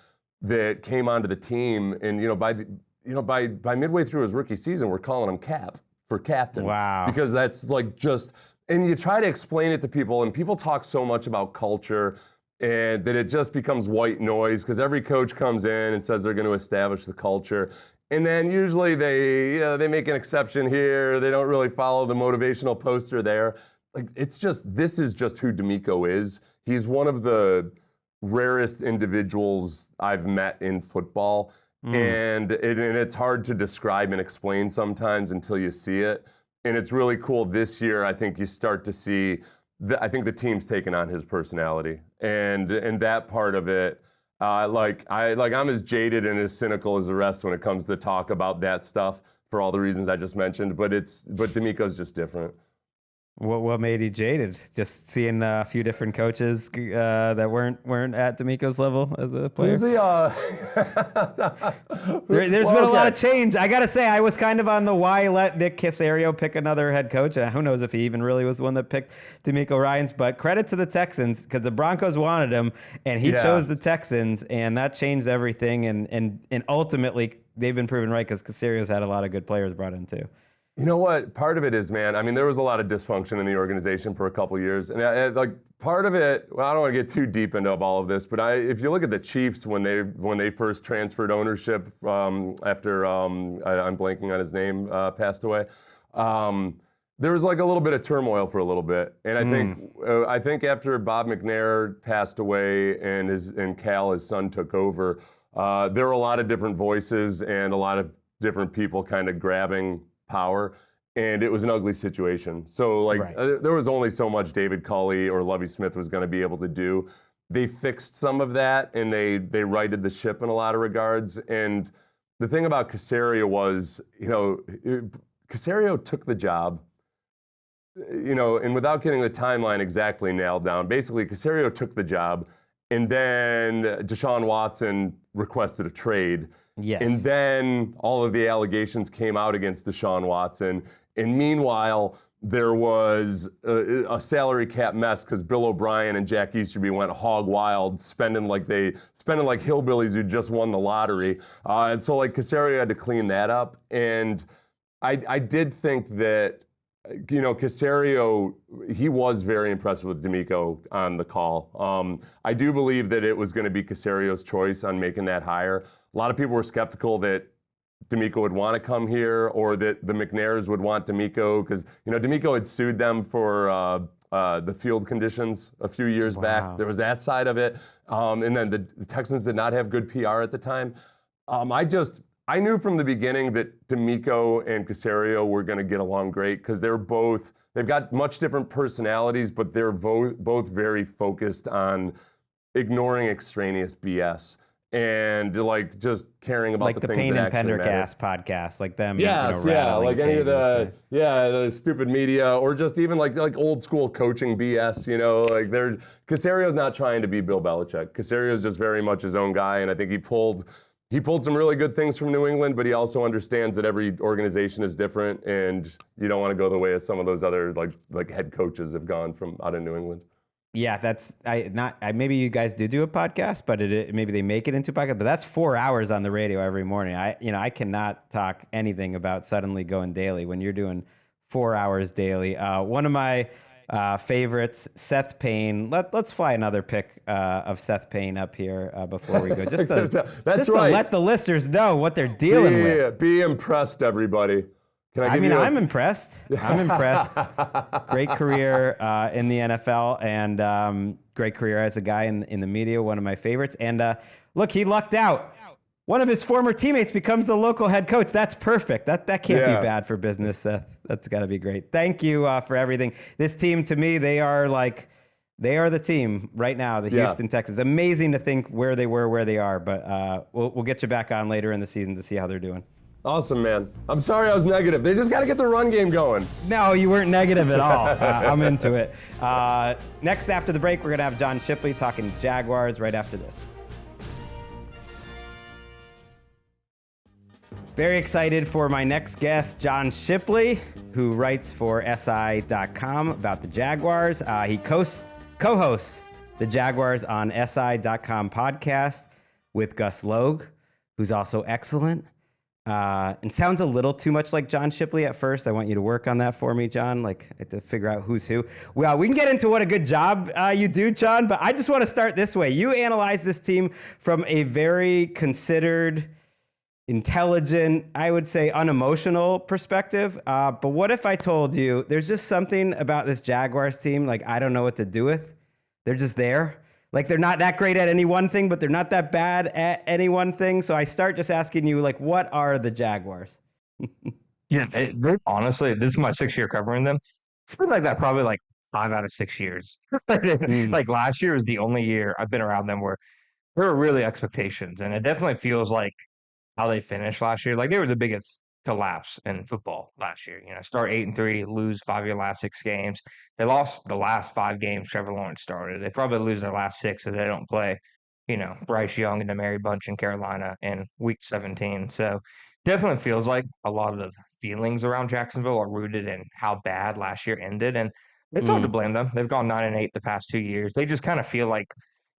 S4: that came onto the team, and by midway through his rookie season, we're calling him Cap for captain.
S1: Wow.
S4: Because that's like just, and you try to explain it to people, and people talk so much about culture, and that it just becomes white noise because every coach comes in and says they're going to establish the culture. And then usually they make an exception here. They don't really follow the motivational poster there. Like this is just who DeMeco is. He's one of the rarest individuals I've met in football. And it's hard to describe and explain sometimes until you see it. And it's really cool this year. I think you start to see, I think the team's taken on his personality. And that part of it, I'm as jaded and as cynical as the rest when it comes to talk about that stuff for all the reasons I just mentioned. But DeMeco's just different.
S1: What made you jaded? Just seeing a few different coaches that weren't at DeMeco's level as a player.
S4: There's
S1: been a lot of change. I gotta say, I was kind of on the why let Nick Caserio pick another head coach. Who knows if he even really was the one that picked DeMeco Ryans? But credit to the Texans because the Broncos wanted him, and he chose the Texans, and that changed everything. And ultimately, they've been proven right because Caserio's had a lot of good players brought in too.
S4: You know what? Part of it is, man, I mean, there was a lot of dysfunction in the organization for a couple years. And part of it, well, I don't want to get too deep into all of this, but if you look at the Chiefs when they first transferred ownership after, I'm blanking on his name, passed away, there was like a little bit of turmoil for a little bit. And I think after Bob McNair passed away and Cal, his son, took over, there were a lot of different voices and a lot of different people kind of grabbing power, and it was an ugly situation. So there was only so much David Culley or Lovie Smith was going to be able to do. They fixed some of that, and they righted the ship in a lot of regards. And the thing about Caserio was, Caserio took the job, and without getting the timeline exactly nailed down, basically Caserio took the job, and then Deshaun Watson requested a trade.
S1: Yes.
S4: And then all of the allegations came out against Deshaun Watson. And meanwhile, there was a salary cap mess because Bill O'Brien and Jack Easterby went hog wild, spending like hillbillies who just won the lottery. And so Caserio had to clean that up. And I did think that, Caserio, he was very impressed with DeMeco on the call. I do believe that it was going to be Caserio's choice on making that hire. A lot of people were skeptical that DeMeco would want to come here or that the McNairs would want DeMeco because, DeMeco had sued them for the field conditions a few years back. There was that side of it. And then the Texans did not have good PR at the time. I knew from the beginning that DeMeco and Caserio were going to get along great because they've got much different personalities, but they're both very focused on ignoring extraneous BS. And just caring about the things
S1: Payne
S4: that
S1: and
S4: actually
S1: Pendergast podcast, like them.
S4: Yes, like any of the stupid media, or just even like old school coaching BS. Caserio's not trying to be Bill Belichick. Caserio's just very much his own guy, and I think he pulled some really good things from New England, but he also understands that every organization is different, and you don't want to go the way of some of those other like head coaches have gone from out of New England.
S1: Yeah, maybe you guys do a podcast, but maybe they make it into a podcast. But that's 4 hours on the radio every morning. I cannot talk anything about suddenly going daily when you're doing 4 hours daily. One of my favorites, Seth Payne. Let's fly another pic of Seth Payne up here before we go, just to let the listeners know what they're dealing with.
S4: Be impressed, everybody. Can
S1: I
S4: give
S1: mean,
S4: you
S1: I'm impressed. I'm impressed. Great career in the NFL, and great career as a guy in the media, one of my favorites. And look, he lucked out. One of his former teammates becomes the local head coach. That's perfect. That can't be bad for business, Seth. That's got to be great. Thank you for everything. This team, to me, they are the team right now, the Houston Texans. Amazing to think where they were, where they are. But we'll get you back on later in the season to see how they're doing.
S4: Awesome, man. I'm sorry I was negative. They just got to get the run game going.
S1: No, you weren't negative at all. I'm into it. Next, after the break, we're going to have John Shipley talking Jaguars right after this. Very excited for my next guest, John Shipley, who writes for SI.com about the Jaguars. He co-hosts the Jaguars on SI.com podcast with Gus Logue, who's also excellent. And sounds a little too much like John Shipley at first. I want you to work on that for me, John. Like, I have to figure out who's who. Well, we can get into what a good job you do, John, but I just want to start this way. You analyze this team from a very considered, intelligent, I would say unemotional perspective. But what if I told you there's just something about this Jaguars team, like, I don't know what to do with? They're just there. Like, they're not that great at any one thing, but they're not that bad at any one thing. So I start just asking you, like, what are the Jaguars?
S5: Yeah, honestly, this is my 6th year covering them. It's been like that probably like 5 out of 6 years. Like last year was the only year I've been around them where there were really expectations. And it definitely feels like how they finished last year. Like they were the biggest collapse in football last year. You know, start 8-3, lose 5 of your last 6 games. They lost the last 5 games Trevor Lawrence started. They probably lose their last 6 if they don't play, you know, Bryce Young and the Mary Bunch in Carolina in week 17. So definitely feels like a lot of the feelings around Jacksonville are rooted in how bad last year ended. And it's hard to blame them. They've gone 9-8 the past 2 years. They just kind of feel like,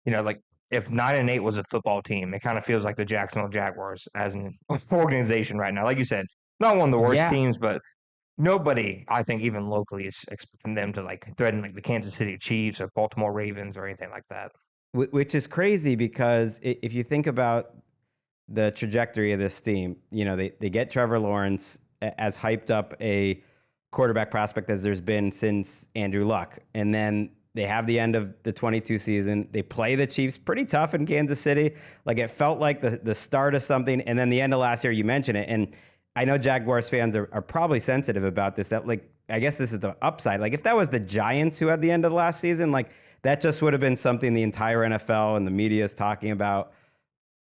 S5: you know, like if 9-8 was a football team, it kind of feels like the Jacksonville Jaguars as an organization right now. Like you said, not one of the worst teams, but nobody, I think, even locally is expecting them to like threaten like the Kansas City Chiefs or Baltimore Ravens or anything like that.
S1: Which is crazy because if you think about the trajectory of this team, you know, they get Trevor Lawrence as hyped up a quarterback prospect as there's been since Andrew Luck. And then they have the end of the 22 season. They play the Chiefs pretty tough in Kansas City. Like it felt like the start of something. And then the end of last year, you mentioned it. And I know Jaguars fans are probably sensitive about this. That like, I guess this is the upside. Like if that was the Giants who had the end of the last season, like that just would have been something the entire NFL and the media is talking about,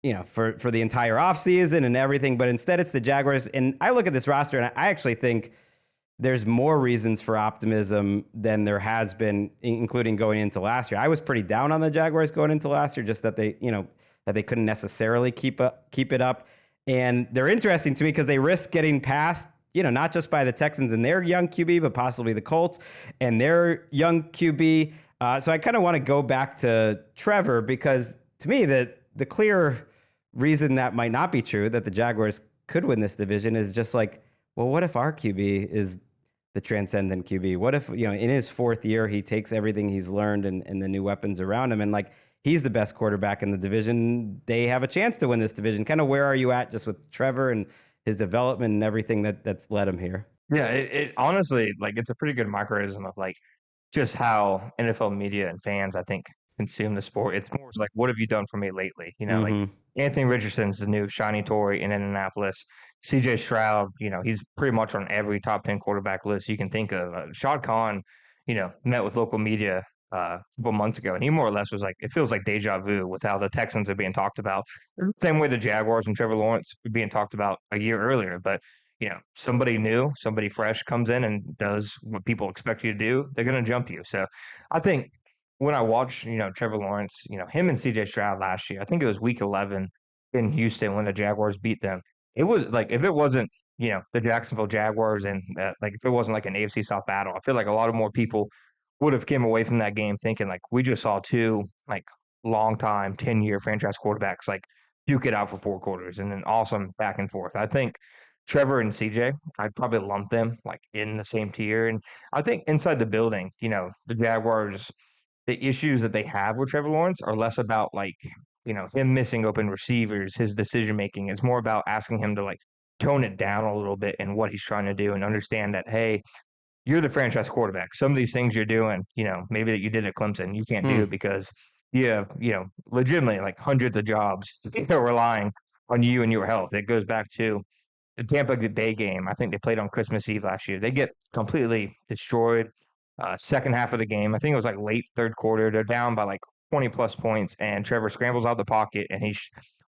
S1: you know, for the entire offseason and everything. But instead it's the Jaguars. And I look at this roster and I actually think there's more reasons for optimism than there has been, including going into last year. I was pretty down on the Jaguars going into last year, just that they, you know, that they couldn't necessarily keep it up. And they're interesting to me because they risk getting past, you know, not just by the Texans and their young QB, but possibly the Colts and their young QB. So I kind of want to go back to Trevor because to me, the clear reason that might not be true, that the Jaguars could win this division, is just like, well, what if our QB is the transcendent QB? What if, you know, in his 4th year, he takes everything he's learned and the new weapons around him and like he's the best quarterback in the division? They have a chance to win this division. Kind of where are you at just with Trevor and his development and everything that's led him here?
S5: Yeah, it honestly, like, it's a pretty good microcosm of like just how NFL media and fans, I think, consume the sport. It's more like, what have you done for me lately? You know, like Anthony Richardson's the new shiny toy in Indianapolis. CJ Stroud, you know, he's pretty much on every top 10 quarterback list you can think of. Shad Khan, you know, met with local media a couple months ago, and he more or less was like, it feels like deja vu with how the Texans are being talked about. Same way the Jaguars and Trevor Lawrence were being talked about a year earlier. But, you know, somebody new, somebody fresh comes in and does what people expect you to do, they're going to jump you. So I think when I watched, you know, Trevor Lawrence, you know, him and CJ Stroud last year, I think it was week 11 in Houston when the Jaguars beat them. It was like, if it wasn't, you know, the Jacksonville Jaguars and like if it wasn't like an AFC South battle, I feel like a lot of more people would have came away from that game thinking like we just saw 2 like long time 10-year franchise quarterbacks like duke it out for 4 quarters and then awesome back and forth. I think Trevor and CJ, I'd probably lump them like in the same tier. And I think inside the building, you know, the Jaguars, the issues that they have with Trevor Lawrence are less about like, you know, him missing open receivers, his decision making. It's more about asking him to like tone it down a little bit in what he's trying to do and understand that, hey, you're the franchise quarterback. Some of these things you're doing, maybe that you did at Clemson, you can't do because you have, legitimately like hundreds of jobs relying on you and your health. It goes back to the Tampa Bay game. I think they played on Christmas Eve last year. They get completely destroyed. Second half of the game, I think it was like late third quarter. They're down by like 20 plus points, and Trevor scrambles out the pocket and he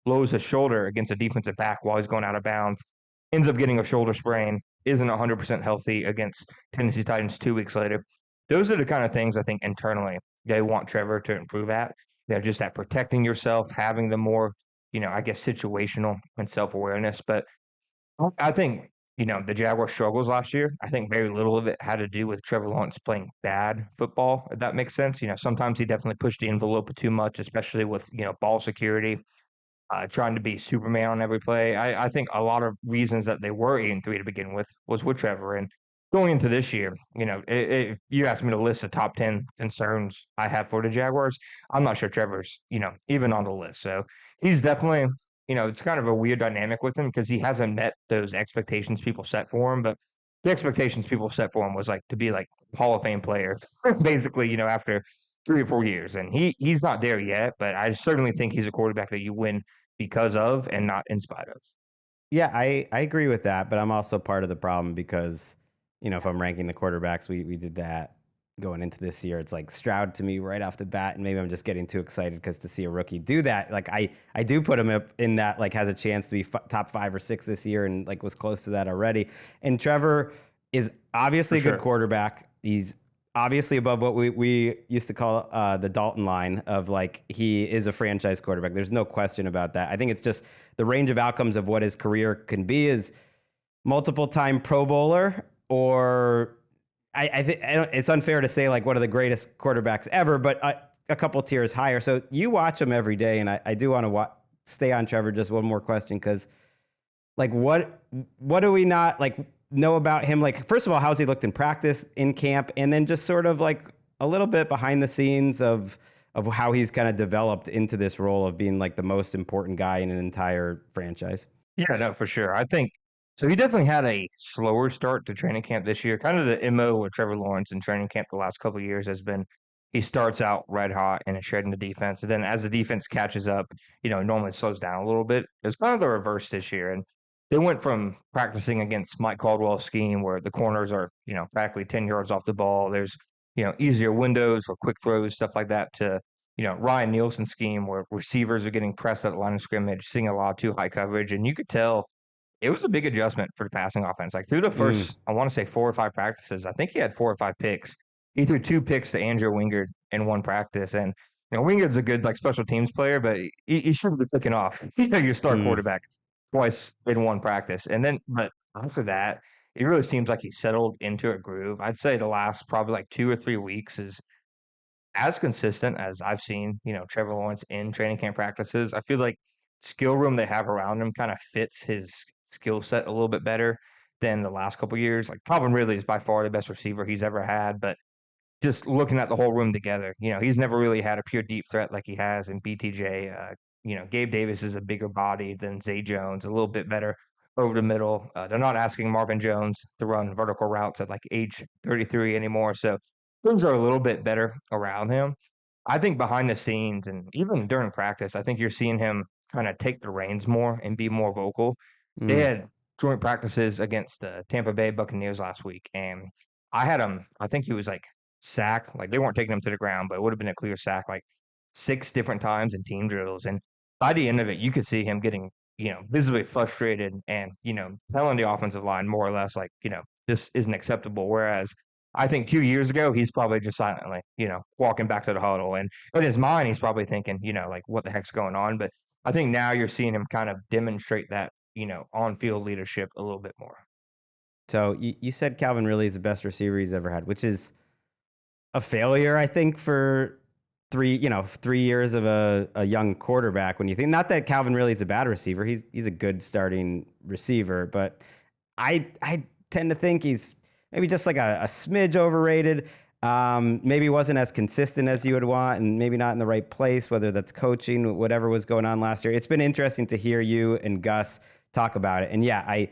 S5: lowers his shoulder against a defensive back while he's going out of bounds. Ends up getting a shoulder sprain. Isn't 100% healthy against Tennessee Titans 2 weeks later. Those are the kind of things I think internally they want Trevor to improve at. Just that protecting yourself, having the more, I guess situational and self-awareness. But I think, the Jaguars' struggles last year, I think very little of it had to do with Trevor Lawrence playing bad football, if that makes sense. Sometimes he definitely pushed the envelope too much, especially with, ball security, trying to be Superman on every play. I think a lot of reasons that they were 8-3 to begin with was with Trevor. And going into this year, if you asked me to list the top 10 concerns I have for the Jaguars, I'm not sure Trevor's, even on the list. So he's definitely, it's kind of a weird dynamic with him because he hasn't met those expectations people set for him. But the expectations people set for him was like to be like Hall of Fame player, basically, after 3 or 4 years. And he's not there yet, but I certainly think he's a quarterback that you win because of and not in spite of.
S1: Yeah, I agree with that, but I'm also part of the problem because, if I'm ranking the quarterbacks, we did that going into this year. It's like Stroud to me right off the bat, and maybe I'm just getting too excited because to see a rookie do that, like I do put him up in that, like has a chance to be top 5 or 6 this year and like was close to that already. And Trevor is obviously a good quarterback. He's obviously above what we used to call the Dalton line of like he is a franchise quarterback. There's no question about that. I think it's just the range of outcomes of what his career can be is multiple time Pro Bowler, or I think it's unfair to say like one of the greatest quarterbacks ever, but a couple tiers higher. So you watch him every day, and I do want to stay on Trevor. Just one more question, because like what do we not like know about him? Like, first of all, how's he looked in practice, in camp, and then just sort of like a little bit behind the scenes of how he's kind of developed into this role of being like the most important guy in an entire franchise.
S5: Yeah, no, for sure. I think so. He definitely had a slower start to training camp this year. Kind of the MO with Trevor Lawrence in training camp the last couple of years has been he starts out red hot and is shredding the defense. And then as the defense catches up, normally slows down a little bit. It's kind of the reverse this year. And they went from practicing against Mike Caldwell's scheme where the corners are, practically 10 yards off the ball. There's, easier windows for quick throws, stuff like that, to, Ryan Nielsen's scheme where receivers are getting pressed at the line of scrimmage, seeing a lot of too high coverage. And you could tell it was a big adjustment for the passing offense. Like through the first, I want to say 4 or 5 practices, I think he had 4 or 5 picks. He threw 2 picks to Andrew Wingard in one practice. And, Wingard's a good like special teams player, but he shouldn't be picking off, your star quarterback twice in one practice. And then, but after that, it really seems like he settled into a groove. I'd say the last probably like 2 or 3 weeks is as consistent as I've seen, Trevor Lawrence in training camp practices. I feel like skill room they have around him kind of fits his skill set a little bit better than the last couple of years. Like Calvin Ridley is by far the best receiver he's ever had, but just looking at the whole room together, he's never really had a pure deep threat like he has in BTJ. Gabe Davis is a bigger body than Zay Jones, a little bit better over the middle. They're not asking Marvin Jones to run vertical routes at like age 33 anymore. So things are a little bit better around him. I think behind the scenes and even during practice, I think you're seeing him kind of take the reins more and be more vocal. They had joint practices against the Tampa Bay Buccaneers last week, and I had him, I think he was like sacked. Like they weren't taking him to the ground, but it would have been a clear sack like 6 different times in team drills. And by the end of it, you could see him getting, visibly frustrated and, telling the offensive line more or less like, this isn't acceptable. Whereas I think 2 years ago, he's probably just silently, walking back to the huddle. And in his mind, he's probably thinking, like, what the heck's going on? But I think now you're seeing him kind of demonstrate that, on-field leadership a little bit more.
S1: So you said Calvin Ridley is the best receiver he's ever had, which is a failure, I think, for 3 years of a young quarterback. When you think, not that Calvin Ridley is a bad receiver, he's a good starting receiver, but I tend to think he's maybe just like a smidge overrated. Maybe wasn't as consistent as you would want, and maybe not in the right place, whether that's coaching, whatever was going on last year. It's been interesting to hear you and Gus talk about it. And yeah,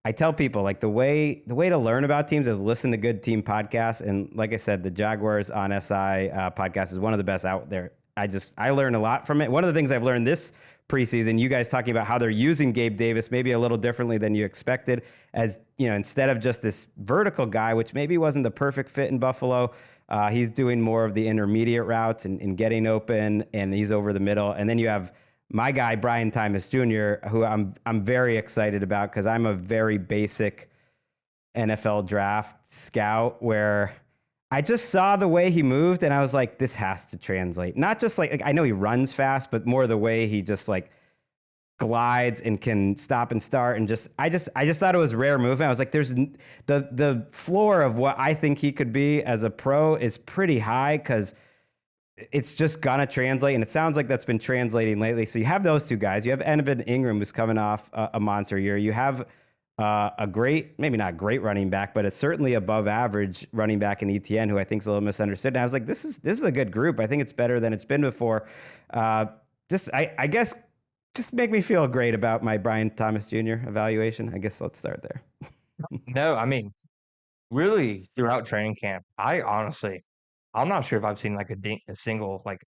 S1: I tell people like the way to learn about teams is listen to good team podcasts. And like I said, the Jaguars on SI podcast is one of the best out there. I learned a lot from it. One of the things I've learned this preseason, you guys talking about how they're using Gabe Davis maybe a little differently than you expected, as you know, instead of just this vertical guy, which maybe wasn't the perfect fit in Buffalo, he's doing more of the intermediate routes and getting open, and he's over the middle. And then you have my guy, Brian Thomas Jr., who I'm very excited about because I'm a very basic NFL draft scout where I just saw the way he moved and I was like, this has to translate. Not just like I know he runs fast, but more the way he just like glides and can stop and start. And I just thought it was rare movement. I was like, there's the floor of what I think he could be as a pro is pretty high because it's just gonna translate, and it sounds like that's been translating lately. So you have those two guys. You have Evan Ingram, who's coming off a monster year. You have a great, maybe not great running back, but a certainly above average running back in ETN, who I think is a little misunderstood. And I was like, this is a good group. I think it's better than it's been before. I guess just make me feel great about my Brian Thomas Jr. evaluation. I guess let's start there.
S5: No, I mean, really throughout training camp, I'm not sure if I've seen like a single like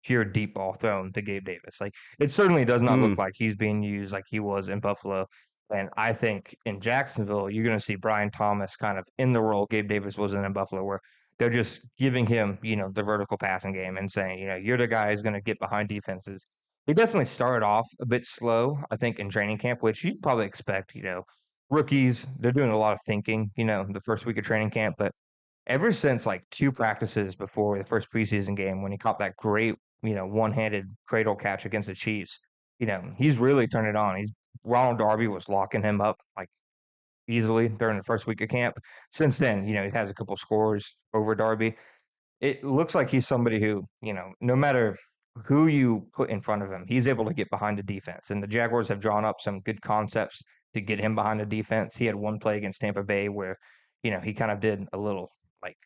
S5: pure deep ball thrown to Gabe Davis. Like it certainly does not look like he's being used like he was in Buffalo. And I think in Jacksonville, you're going to see Brian Thomas kind of in the role Gabe Davis was in Buffalo, where they're just giving him, the vertical passing game and saying, you're the guy who's going to get behind defenses. He definitely started off a bit slow, I think, in training camp, which you'd probably expect, rookies, they're doing a lot of thinking, the first week of training camp, but ever since like 2 practices before the first preseason game, when he caught that great, one-handed cradle catch against the Chiefs, he's really turned it on. Ronald Darby was locking him up like easily during the first week of camp. Since then, he has a couple scores over Darby. It looks like he's somebody who, no matter who you put in front of him, he's able to get behind the defense. And the Jaguars have drawn up some good concepts to get him behind the defense. He had one play against Tampa Bay where, he kind of did a little like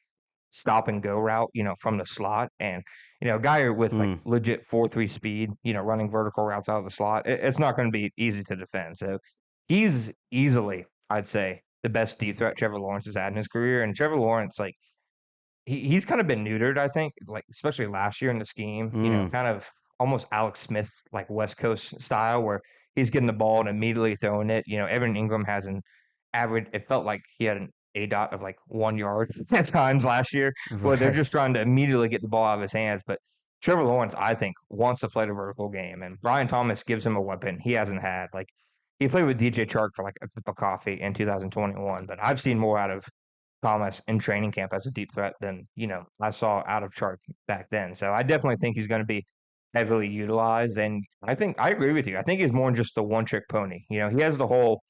S5: stop and go route, from the slot. And, a guy with like legit 4.3 speed, running vertical routes out of the slot, it's not going to be easy to defend. So he's easily, I'd say, the best deep threat Trevor Lawrence has had in his career. And Trevor Lawrence, like, he's kind of been neutered, I think, like, especially last year in the scheme, kind of almost Alex Smith, like West Coast style, where he's getting the ball and immediately throwing it. Evan Ingram has an average, it felt like he had an ADOT of like 1 yard at times last year, where they're just trying to immediately get the ball out of his hands. But Trevor Lawrence, I think, wants to play the vertical game, and Brian Thomas gives him a weapon he hasn't had. Like, he played with DJ Chark for like a cup of coffee in 2021, but I've seen more out of Thomas in training camp as a deep threat than, I saw out of Chark back then. So I definitely think he's going to be heavily utilized. And I agree with you. I think he's more than just a one-trick pony. He has the whole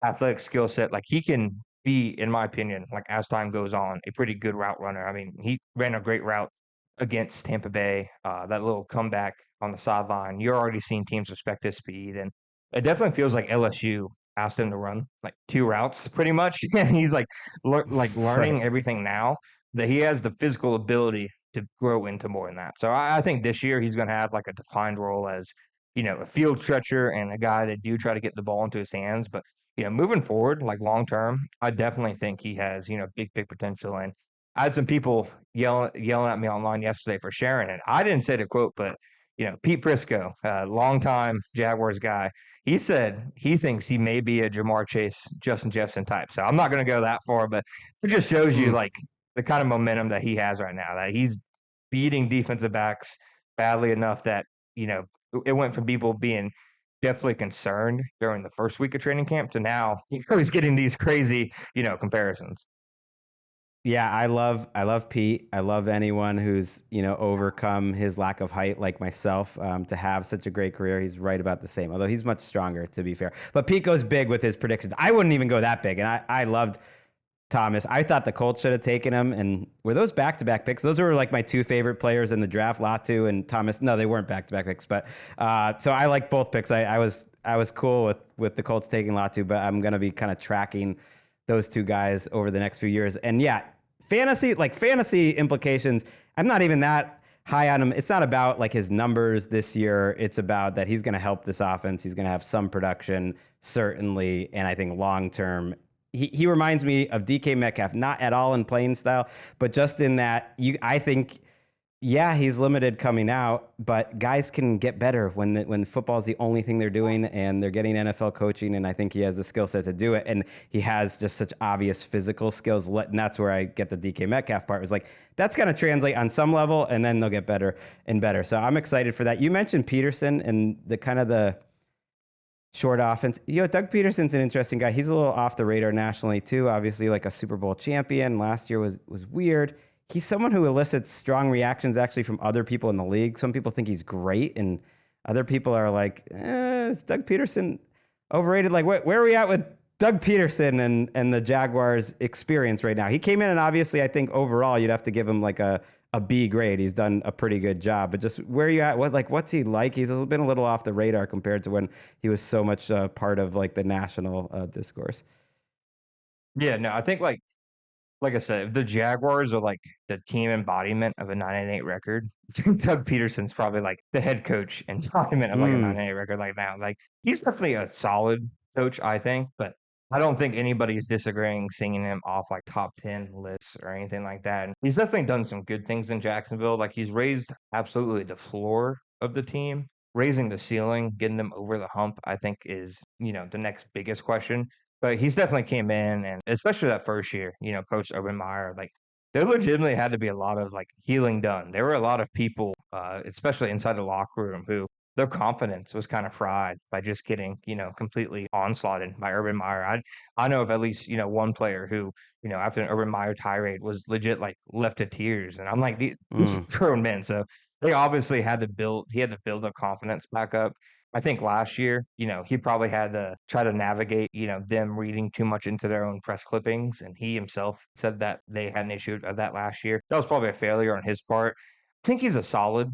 S5: athletic skill set. Like, he can be, in my opinion, like as time goes on, a pretty good route runner. I mean, he ran a great route against Tampa Bay, that little comeback on the sideline. You're already seeing teams respect his speed, and it definitely feels like LSU asked him to run like 2 routes pretty much. He's like learning everything now, that he has the physical ability to grow into more than that. So I think this year he's going to have like a defined role as, a field stretcher and a guy that do try to get the ball into his hands. But moving forward, like long term, I definitely think he has, big potential. And I had some people yelling at me online yesterday for sharing it. I didn't say the quote, but Pete Prisco, longtime Jaguars guy, he said he thinks he may be a Jamar Chase, Justin Jefferson type. So I'm not going to go that far, but it just shows you like the kind of momentum that he has right now, that he's beating defensive backs badly enough that, it went from people being definitely concerned during the first week of training camp to now he's always getting these crazy, comparisons.
S1: Yeah, I love Pete. I love anyone who's, overcome his lack of height like myself, to have such a great career. He's right about the same, although he's much stronger, to be fair. But Pete goes big with his predictions. I wouldn't even go that big, and I loved Thomas. I thought the Colts should have taken him, and were those back-to-back picks? Those were like my 2 favorite players in the draft, Latu and Thomas. No, they weren't back-to-back picks, but so I like both picks. I was cool with the Colts taking Latu, but I'm going to be kind of tracking those 2 guys over the next few years. And yeah, fantasy implications, I'm not even that high on him. It's not about like his numbers this year. It's about that he's going to help this offense. He's going to have some production, certainly. And I think long term, he reminds me of DK Metcalf, not at all in playing style, but just in that I think, yeah, he's limited coming out, but guys can get better when football is the only thing they're doing and they're getting NFL coaching. And I think he has the skill set to do it. And he has just such obvious physical skills. And that's where I get the DK Metcalf part. It was like, that's going to translate on some level and then they'll get better and better. So I'm excited for that. You mentioned Peterson and the kind of the short offense. Doug Peterson's an interesting guy. He's a little off the radar nationally too. Obviously like a Super Bowl champion. Last year was weird. He's someone who elicits strong reactions actually from other people in the league. Some people think he's great, and other people are like, is Doug Peterson overrated? Like, where are we at with Doug Peterson and the Jaguars' experience right now? He came in, and obviously I think overall you'd have to give him like a B grade. He's done a pretty good job. But just where are you at? What's he like? He's been a little off the radar compared to when he was so much part of like the national discourse.
S5: Yeah, no, I think like I said, if the Jaguars are like the team embodiment of a 9-8 record, I think Doug Peterson's probably like the head coach embodiment of like a 9-8 record like now. Like he's definitely a solid coach, I think, but I don't think anybody's disagreeing singing him off like top 10 lists or anything like that. And he's definitely done some good things in Jacksonville. Like he's raised absolutely the floor of the team. Raising the ceiling, getting them over the hump, I think is, the next biggest question. But he's definitely came in, and especially that first year, Coach Urban Meyer, like there legitimately had to be a lot of like healing done. There were a lot of people, especially inside the locker room, who their confidence was kind of fried by just getting, completely onslaughted by Urban Meyer. I know of at least, one player who, after an Urban Meyer tirade was legit like left to tears. And I'm like, these are grown men. So he had to build the confidence back up. I think last year, he probably had to try to navigate, them reading too much into their own press clippings. And he himself said that they had an issue of that last year. That was probably a failure on his part. I think he's a solid,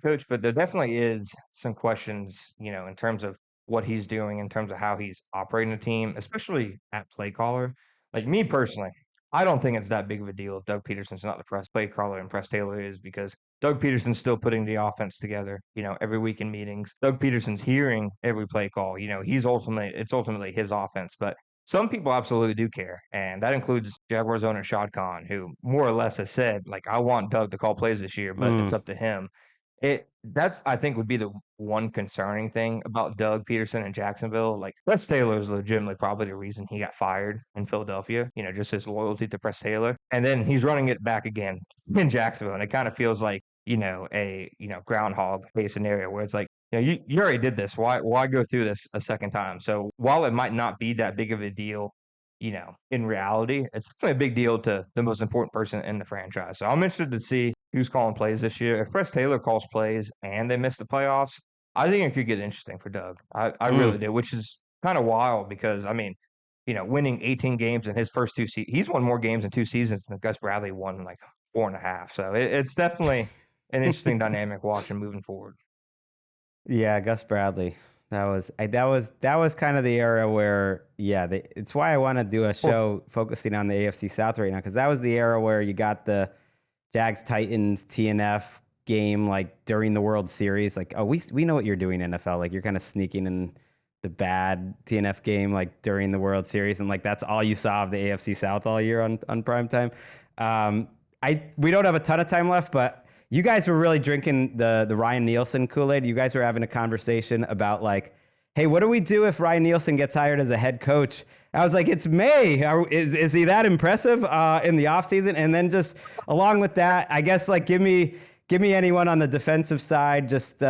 S5: coach, but there definitely is some questions, in terms of what he's doing, in terms of how he's operating the team, especially at play caller. Like me personally, I don't think it's that big of a deal if Doug Peterson's not the play caller and Press Taylor is, because Doug Peterson's still putting the offense together, every week in meetings. Doug Peterson's hearing every play call. It's ultimately his offense. But some people absolutely do care, and that includes Jaguars owner Shad Khan, who more or less has said, like, I want Doug to call plays this year, but it's up to him. That's I think would be the one concerning thing about Doug Peterson in Jacksonville. Like Press Taylor is legitimately probably the reason he got fired in Philadelphia, just his loyalty to Press Taylor. And then he's running it back again in Jacksonville. And it kind of feels like, a groundhog case scenario where it's like, you already did this. Why go through this a second time? So while it might not be that big of a deal, in reality, it's definitely a big deal to the most important person in the franchise. So I'm interested to see who's calling plays this year. If Press Taylor calls plays and they miss the playoffs, I think it could get interesting for Doug. I really do, which is kind of wild because, winning 18 games in his first 2 seasons, he's won more games in 2 seasons than Gus Bradley won in like 4.5. So it's definitely an interesting dynamic watching moving forward.
S1: Yeah, Gus Bradley. That was kind of the era where, it's why I want to do a show focusing on the AFC South right now, because that was the era where you got the Jags Titans TNF game like during the World Series. Like, oh, we know what you're doing, NFL. Like, you're kind of sneaking in the bad TNF game like during the World Series, and like that's all you saw of the AFC South all year on primetime. We don't have a ton of time left, but you guys were really drinking the Ryan Nielsen Kool-Aid. You guys were having a conversation about like, hey, what do we do if Ryan Nielsen gets hired as a head coach? I was like, it's May. Is he that impressive in the offseason? And then just along with that, I guess like give me anyone on the defensive side, just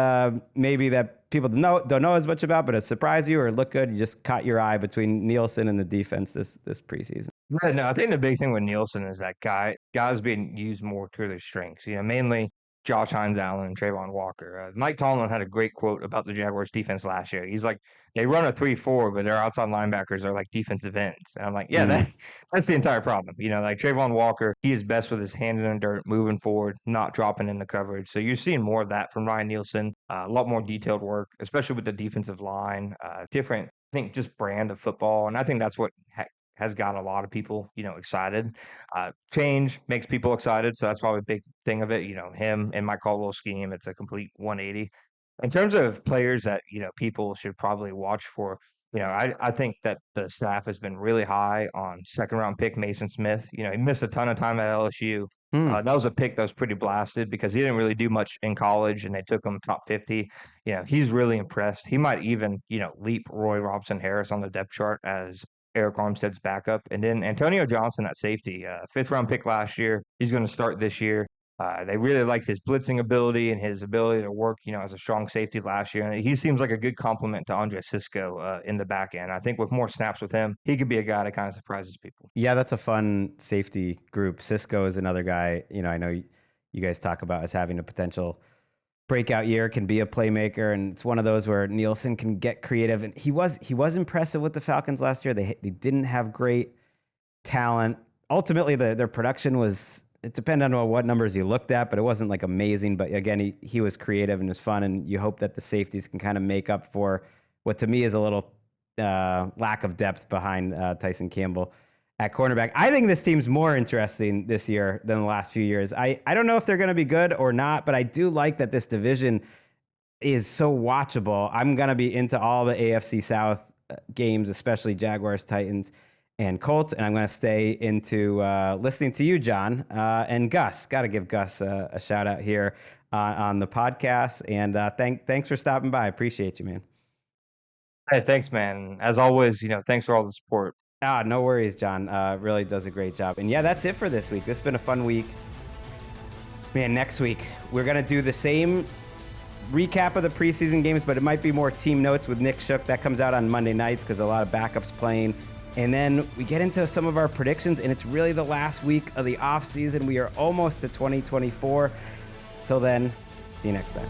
S1: maybe that people don't know as much about, but it surprised you or look good. You just caught your eye between Nielsen and the defense this preseason.
S5: Yeah, no, I think the big thing with Nielsen is that guys being used more to their strengths. Mainly Josh Hines-Allen and Trayvon Walker. Mike Tomlin had a great quote about the Jaguars defense last year. He's like, they run a 3-4, but their outside linebackers are like defensive ends. And I'm like, yeah, that's the entire problem. Like Trayvon Walker, he is best with his hand in the dirt, moving forward, not dropping in the coverage. So you're seeing more of that from Ryan Nielsen. A lot more detailed work, especially with the defensive line. Different, I think, just brand of football. And I think that's what has gotten a lot of people, excited. Change makes people excited, so that's probably a big thing of it. Him and Mike Caldwell's scheme, it's a complete 180. In terms of players that, people should probably watch for, I think that the staff has been really high on second-round pick Mason Smith. He missed a ton of time at LSU. That was a pick that was pretty blasted because he didn't really do much in college, and they took him top 50. He's really impressed. He might even, leap Roy Robson-Harris on the depth chart as Eric Armstead's backup. And then Antonio Johnson at safety, fifth-round pick last year. He's going to start this year. They really liked his blitzing ability and his ability to work, as a strong safety last year. And he seems like a good complement to Andre Cisco in the back end. I think with more snaps with him, he could be a guy that kind of surprises people.
S1: Yeah, that's a fun safety group. Cisco is another guy, I know you guys talk about as having a potential breakout year, can be a playmaker. And it's one of those where Nielsen can get creative. And he was impressive with the Falcons last year. They didn't have great talent. Ultimately, their production was... It depended on what numbers you looked at, but it wasn't like amazing. But again, he was creative and was fun, and you hope that the safeties can kind of make up for what to me is a little lack of depth behind Tyson Campbell at cornerback. I think this team's more interesting this year than the last few years. I don't know if they're going to be good or not, but I do like that this division is so watchable. I'm going to be into all the AFC South games, especially Jaguars, Titans, and Colts, and I'm going to stay into listening to you, John, and Gus. Got to give Gus a shout out here on the podcast, and thanks for stopping by. Appreciate you, man.
S5: Hey, thanks, man. As always, thanks for all the support.
S1: No worries, John. Really does a great job. And yeah, that's it for this week. This has been a fun week. Man, next week, we're going to do the same recap of the preseason games, but it might be more team notes with Nick Shook. That comes out on Monday nights because a lot of backups playing. And then we get into some of our predictions, and it's really the last week of the off season. We are almost to 2024. Till then, see you next time.